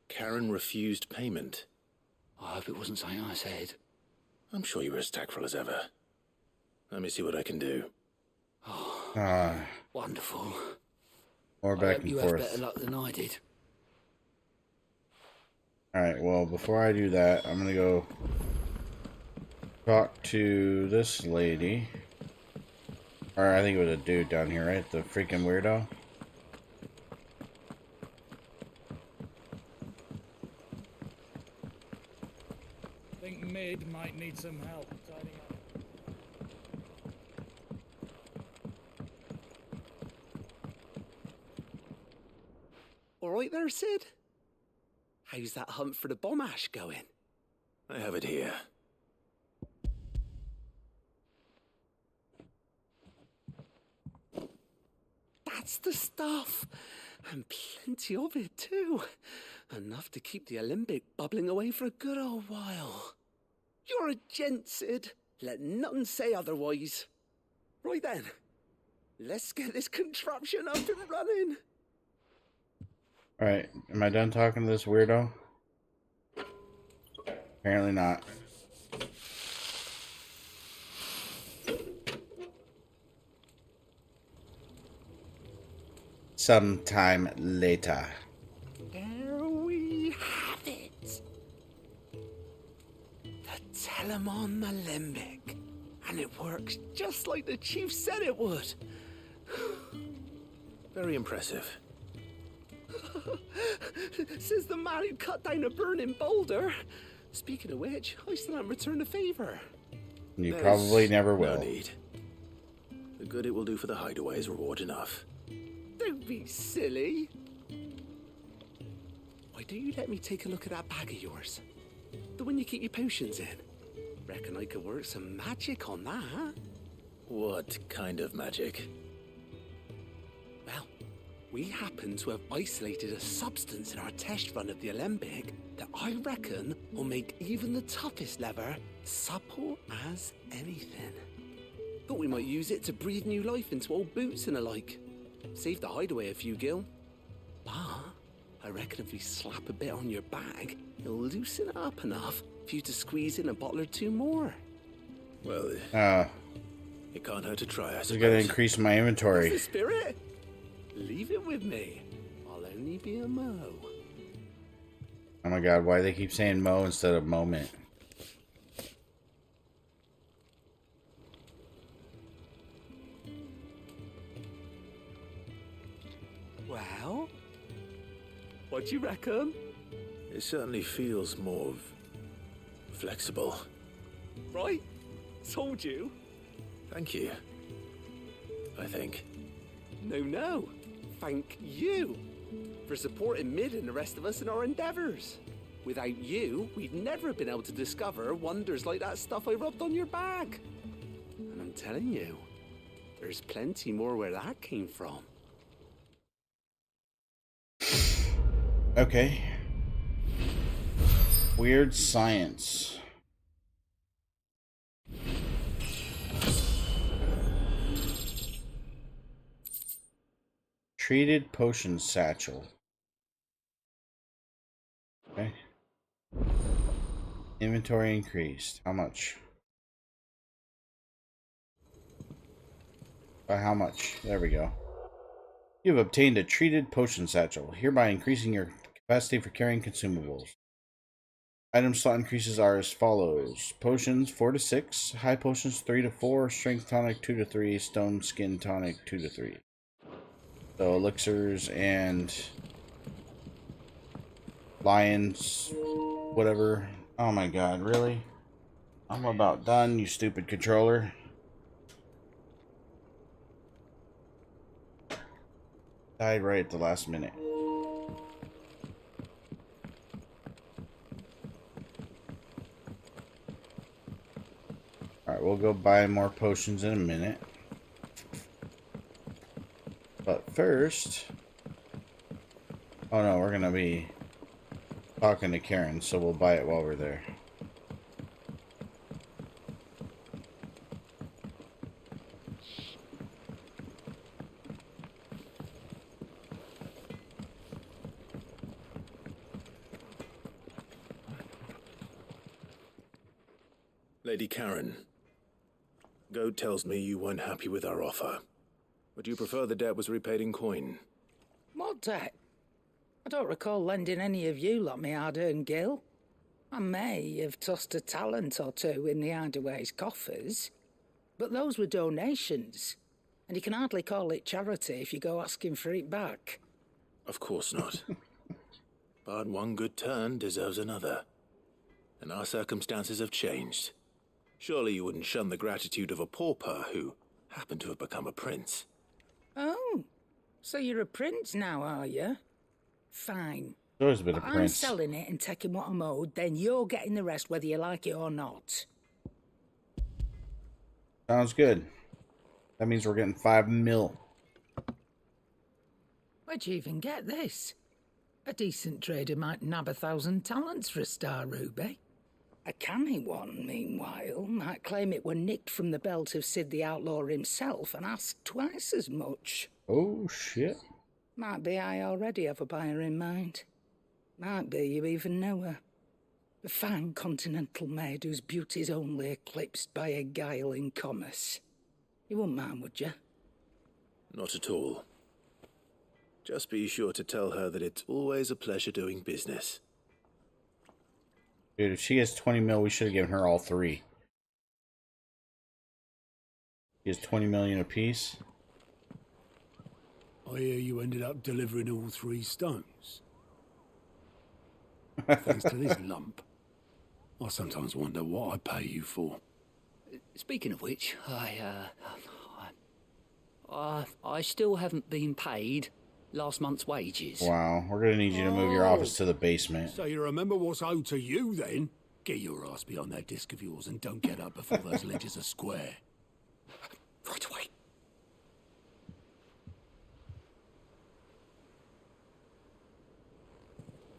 Speaker 4: Karen refused payment.
Speaker 16: I hope it wasn't something I said.
Speaker 4: I'm sure you were as tactful as ever. Let me see what I can do.
Speaker 16: Oh, wonderful.
Speaker 1: Or
Speaker 16: I
Speaker 1: back
Speaker 16: hope
Speaker 1: and
Speaker 16: you
Speaker 1: forth.
Speaker 16: have better luck than I did.
Speaker 1: Alright, well, before I do that, I'm gonna go talk to this lady. Or I think it was a dude down here, right? The freaking weirdo.
Speaker 2: Think Mid might need some help tidying up.
Speaker 16: All right there, Sid? How's that hunt for the bomb ash going?
Speaker 4: I have it here.
Speaker 16: That's the stuff. And plenty of it, too. Enough to keep the Alembic bubbling away for a good old while. You're a gent, Sid. Let none say otherwise. Right then, let's get this contraption up and running.
Speaker 1: Alright, am I done talking to this weirdo? Apparently not. Sometime later.
Speaker 16: There we have it. The Telemon Alembic. And it works just like the chief said it would.
Speaker 4: Very impressive.
Speaker 16: Says the man who cut down a burning boulder. Speaking of which, I still haven't returned the favor.
Speaker 1: You probably never
Speaker 4: No
Speaker 1: will.
Speaker 4: need. The good it will do for the hideaway is reward enough.
Speaker 16: Don't be silly. Why don't you let me take a look at that bag of yours? The one you keep your potions in. Reckon I could work some magic on that.
Speaker 4: What kind of magic?
Speaker 16: Well, we happen to have isolated a substance in our test run of the Alembic that I reckon will make even the toughest lever supple as anything. Thought we might use it to breathe new life into old boots and the like. Save the hideaway a few gil. But I reckon if we slap a bit on your bag, it'll loosen it up enough for you to squeeze in a bottle or two more.
Speaker 4: Well, it can't hurt to try, I
Speaker 1: This is
Speaker 4: suppose.
Speaker 1: gonna increase my
Speaker 16: That's
Speaker 1: inventory.
Speaker 16: the spirit. Leave it with me. I'll only be a mo.
Speaker 1: Oh my god, why do they keep saying mo instead of moment?
Speaker 16: Well, what do you reckon?
Speaker 4: It certainly feels more flexible.
Speaker 16: Right? Told you.
Speaker 4: Thank you. I think.
Speaker 16: No. Thank you for supporting Mid and the rest of us in our endeavours. Without you, we'd never have been able to discover wonders like that stuff I rubbed on your bag. And I'm telling you, there's plenty more where that came from.
Speaker 1: Okay. Weird science. Treated potion satchel. Okay. Inventory increased. How much? By how much? There we go. You have obtained a treated potion satchel, hereby increasing your capacity for carrying consumables. Item slot increases are as follows: potions 4 to 6, high potions 3 to 4, strength tonic 2 to 3, stone skin tonic 2 to 3. So elixirs and lions, whatever. Oh my god, really? I'm about done, you stupid controller. Died right at the last minute. Alright, we'll go buy more potions in a minute. But first... Oh no, we're gonna be talking to Karen, so we'll buy it while we're there.
Speaker 4: Lady Karen, Goat tells me you weren't happy with our offer. Would you prefer the debt was repaid in coin?
Speaker 17: What debt? I don't recall lending any of you like me hard-earned gil. I may have tossed a talent or two in the Hideaway's coffers, but those were donations, and you can hardly call it charity if you go asking for it back.
Speaker 4: Of course not. But one good turn deserves another. And our circumstances have changed. Surely you wouldn't shun the gratitude of a pauper who happened to have become a prince.
Speaker 17: Oh, so you're a prince now, are you? Fine.
Speaker 1: Always been a
Speaker 17: If I'm
Speaker 1: prince.
Speaker 17: selling it and taking what I'm owed, then you're getting the rest whether you like it or not.
Speaker 1: Sounds good. That means we're getting 5 mil.
Speaker 17: Where'd you even get this? A decent trader might nab 1,000 talents for a star ruby. A canny one, meanwhile, might claim it were nicked from the belt of Sid the Outlaw himself and ask twice as much.
Speaker 1: Oh, shit.
Speaker 17: Might be I already have a buyer in mind. Might be you even know her. A fine continental maid whose beauty's only eclipsed by a guile in commerce. You wouldn't mind, would you?
Speaker 4: Not at all. Just be sure to tell her that it's always a pleasure doing business.
Speaker 1: Dude, if she has 20 mil, we should have given her all 3. She has 20 million apiece.
Speaker 18: I hear you ended up delivering all 3 stones. Thanks to this lump. I sometimes wonder what I pay you for.
Speaker 7: Speaking of which, I still haven't been paid last month's wages.
Speaker 1: Wow, we're gonna need you to move your office to the basement.
Speaker 18: So you remember what's owed to you, then? Get your ass behind that disc of yours and don't get up before those ledgers are square.
Speaker 7: Right away.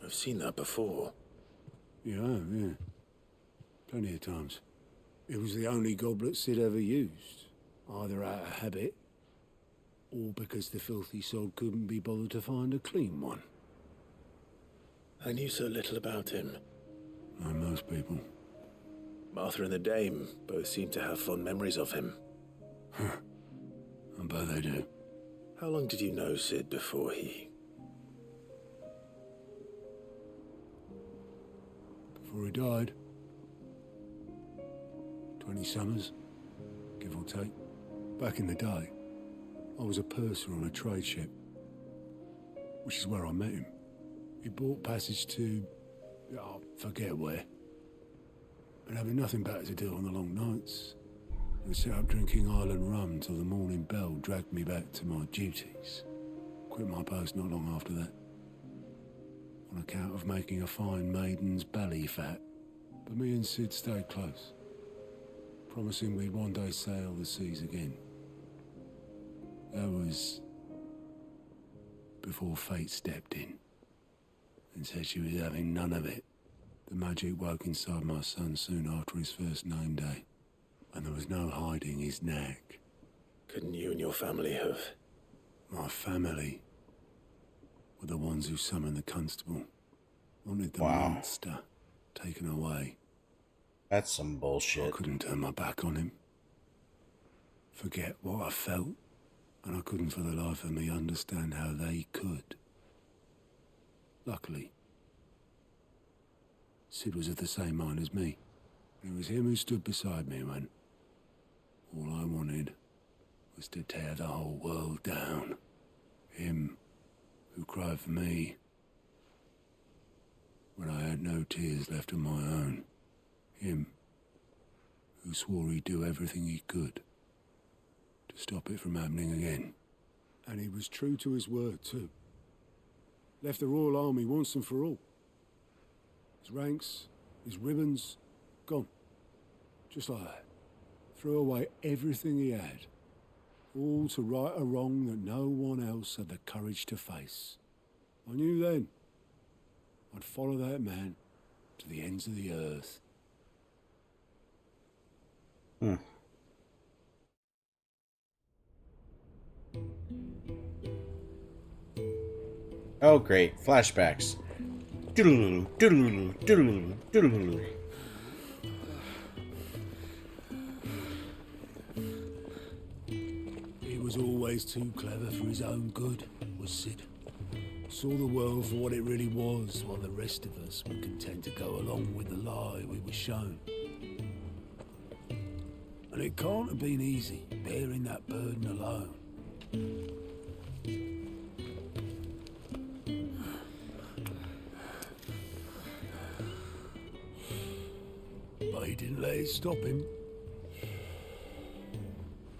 Speaker 4: I've seen that before.
Speaker 18: Yeah. Plenty of times. It was the only goblet Sid ever used. Either out of habit, or because the filthy sod couldn't be bothered to find a clean one.
Speaker 4: I knew so little about him.
Speaker 18: Like most people.
Speaker 4: Martha and the Dame both seem to have fond memories of him.
Speaker 18: I bet they do.
Speaker 4: How long did you know Sid before he...
Speaker 18: Before he died. 20 summers, give or take. Back in the day, I was a purser on a trade ship, which is where I met him. He bought passage to... I forget where. And having nothing better to do on the long nights, I sat up drinking Island rum till the morning bell dragged me back to my duties. Quit my post not long after that, on account of making a fine maiden's belly fat. But me and Sid stayed close, promising we'd one day sail the seas again. That was before fate stepped in and said she was having none of it. The magic woke inside my son soon after his first name day, and there was no hiding his knack.
Speaker 4: Couldn't you and your family have?
Speaker 18: My family were the ones who summoned the constable, wanted the monster taken away.
Speaker 1: That's some bullshit.
Speaker 18: I couldn't turn my back on him, forget what I felt, and I couldn't for the life of me understand how they could. Luckily, Sid was of the same mind as me. It was him who stood beside me when all I wanted was to tear the whole world down. Him who cried for me when I had no tears left of my own. Him who swore he'd do everything he could to stop it from happening again. And he was true to his word too. Left the Royal Army once and for all. His ranks, his ribbons, gone. Just like that. Threw away everything he had. All to right a wrong that no one else had the courage to face. I knew then I'd follow that man to the ends of the earth.
Speaker 1: Oh, great. Flashbacks. Doodaloo, doodaloo, doodaloo, doodaloo.
Speaker 18: He was always too clever for his own good, was Sid. Saw the world for what it really was, while the rest of us were content to go along with the lie we were shown. And it can't have been easy, bearing that burden alone. But he didn't let it stop him.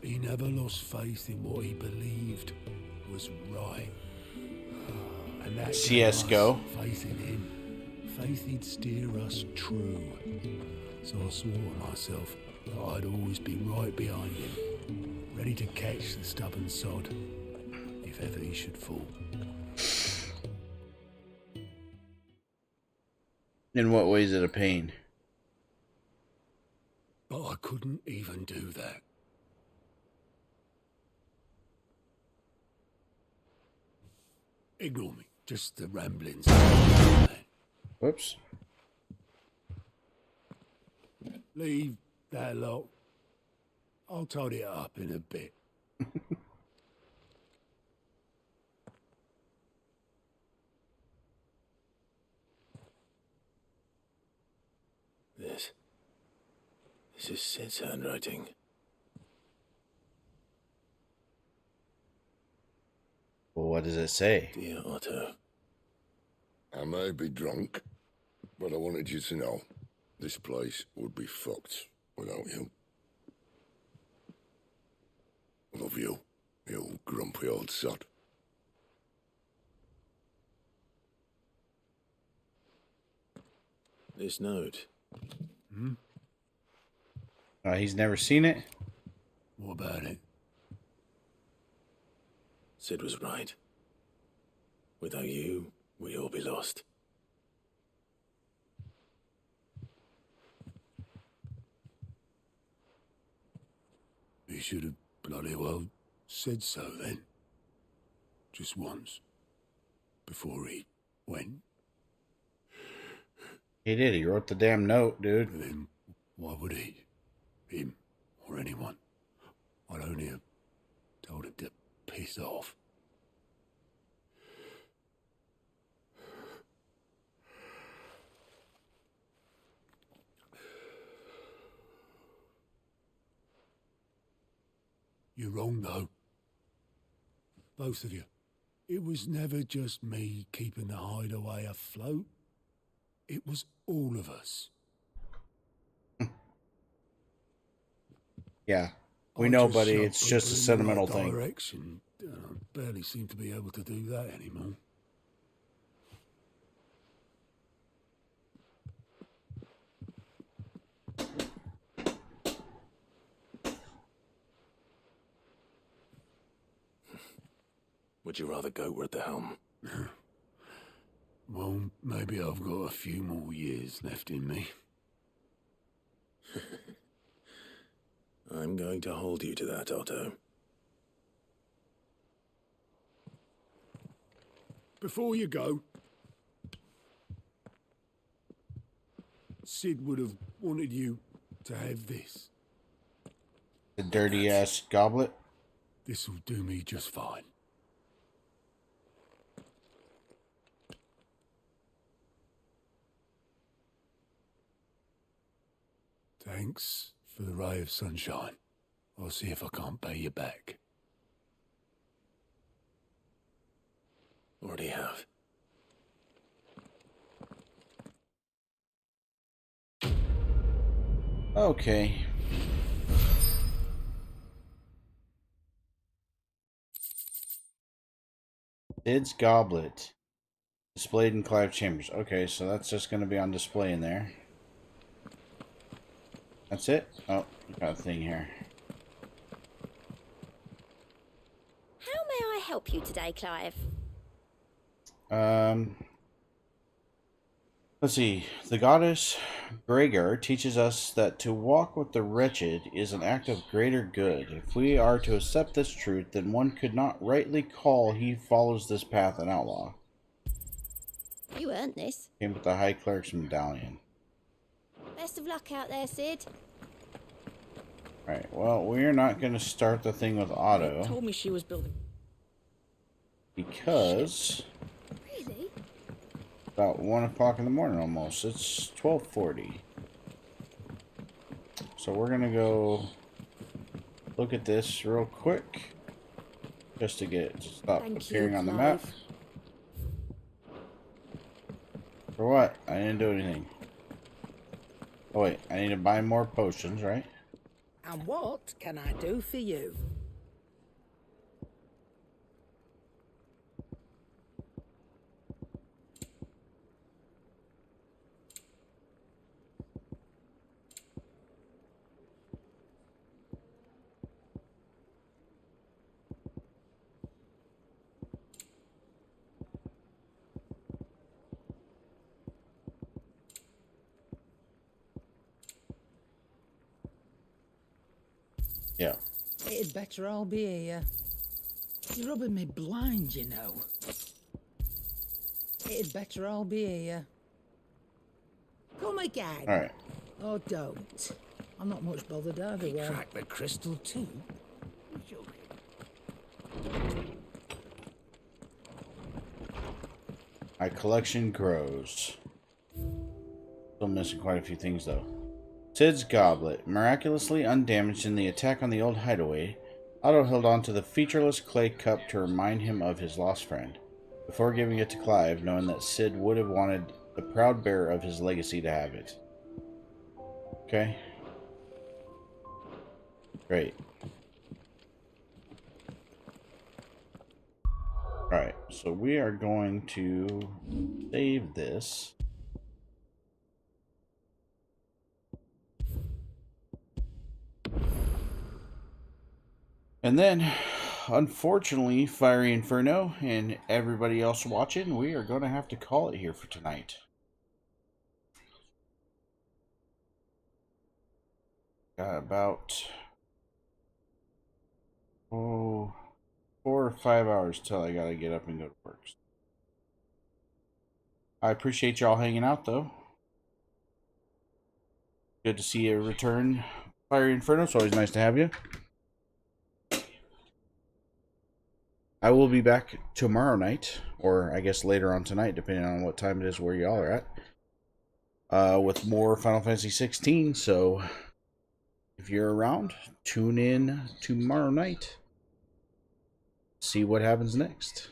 Speaker 18: He never lost faith in what he believed was right. And that
Speaker 1: CS:GO.
Speaker 18: faith in him. Faith he'd steer us true. So I swore to myself that I'd always be right behind him, ready to catch the stubborn sod if ever he should fall.
Speaker 1: In what way is it a pain?
Speaker 18: But I couldn't even do that. Ignore me, just the ramblings.
Speaker 1: Whoops.
Speaker 18: Leave that lot. I'll tidy it up in a bit.
Speaker 4: This is Sid's handwriting.
Speaker 1: Well, what does it say?
Speaker 4: Dear Otto.
Speaker 14: I may be drunk, but I wanted you to know this place would be fucked without you. Love you, you grumpy old sod.
Speaker 4: This note.
Speaker 1: He's never seen it?
Speaker 18: What about it?
Speaker 4: Sid was right. Without you, we'd all be lost.
Speaker 18: He should have bloody well said so then. Just once. Before he went.
Speaker 1: He did. He wrote the damn note, dude.
Speaker 18: But then, why would he? Him or anyone? I'd only have told him to piss off. You're wrong, though. Both of you. It was never just me keeping the hideaway afloat. It was all of us.
Speaker 1: Yeah. We
Speaker 18: I
Speaker 1: know,
Speaker 18: just
Speaker 1: buddy.
Speaker 18: shove
Speaker 1: It's just a
Speaker 18: people in the
Speaker 1: sentimental
Speaker 18: right
Speaker 1: thing.
Speaker 18: Direction. I barely seem to be able to do that anymore.
Speaker 4: Would you rather goat were at the helm?
Speaker 18: Well, maybe I've got a few more years left in me.
Speaker 4: I'm going to hold you to that, Otto.
Speaker 18: Before you go, Sid would have wanted you to have this.
Speaker 1: The dirty ass goblet.
Speaker 18: This'll do me just fine. Thanks for the ray of sunshine. I'll see if I can't pay you back.
Speaker 4: Already have.
Speaker 1: Okay. Sid's goblet. Displayed in Clive Chambers. Okay, so that's just going to be on display in there. That's it? Oh, got a thing here.
Speaker 5: How may I help you today, Clive?
Speaker 1: Let's see. The goddess Gregor teaches us that to walk with the wretched is an act of greater good. If we are to accept this truth, then one could not rightly call he follows this path an outlaw.
Speaker 5: You earned this.
Speaker 1: Came with the High Cleric's medallion.
Speaker 5: Best of luck out there, Sid.
Speaker 1: Right, well, we're not going to start the thing with Otto.
Speaker 15: Told me she was building.
Speaker 1: Because...
Speaker 5: Really?
Speaker 1: About 1 o'clock in the morning almost. It's 12:40. So we're going to go look at this real quick. Just to get it to stop appearing on the map. For what? I didn't do anything. Oh wait, I need to buy more potions, right?
Speaker 17: And what can I do for you?
Speaker 1: Yeah.
Speaker 17: It'd better all be here. You're rubbing me blind, you know. It'd better all be here. Come again.
Speaker 1: All right.
Speaker 17: Oh, don't. I'm not much bothered either way.
Speaker 12: Crack the crystal too?
Speaker 1: My collection grows. Still missing quite a few things though. Sid's goblet. Miraculously undamaged in the attack on the old hideaway, Otto held on to the featureless clay cup to remind him of his lost friend, before giving it to Clive, knowing that Sid would have wanted the proud bearer of his legacy to have it. Okay. Great. Alright, so we are going to save this. And then, unfortunately, Fiery Inferno and everybody else watching, we are going to have to call it here for tonight. Got about 4 or 5 hours till I gotta get up and go to work. I appreciate y'all hanging out, though. Good to see you return, Fiery Inferno. It's always nice to have you. I will be back tomorrow night, or I guess later on tonight, depending on what time it is where y'all are at, with more Final Fantasy 16. So, if you're around, tune in tomorrow night. See what happens next.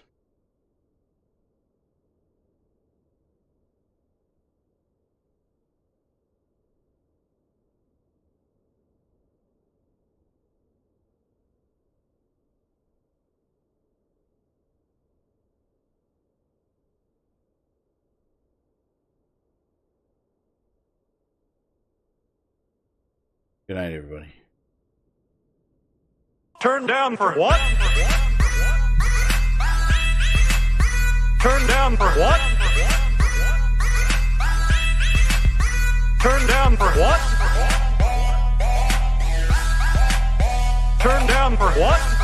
Speaker 1: Good night, everybody.
Speaker 21: Turn down for what? Turn down for what? Turn down for what? Turn down for what?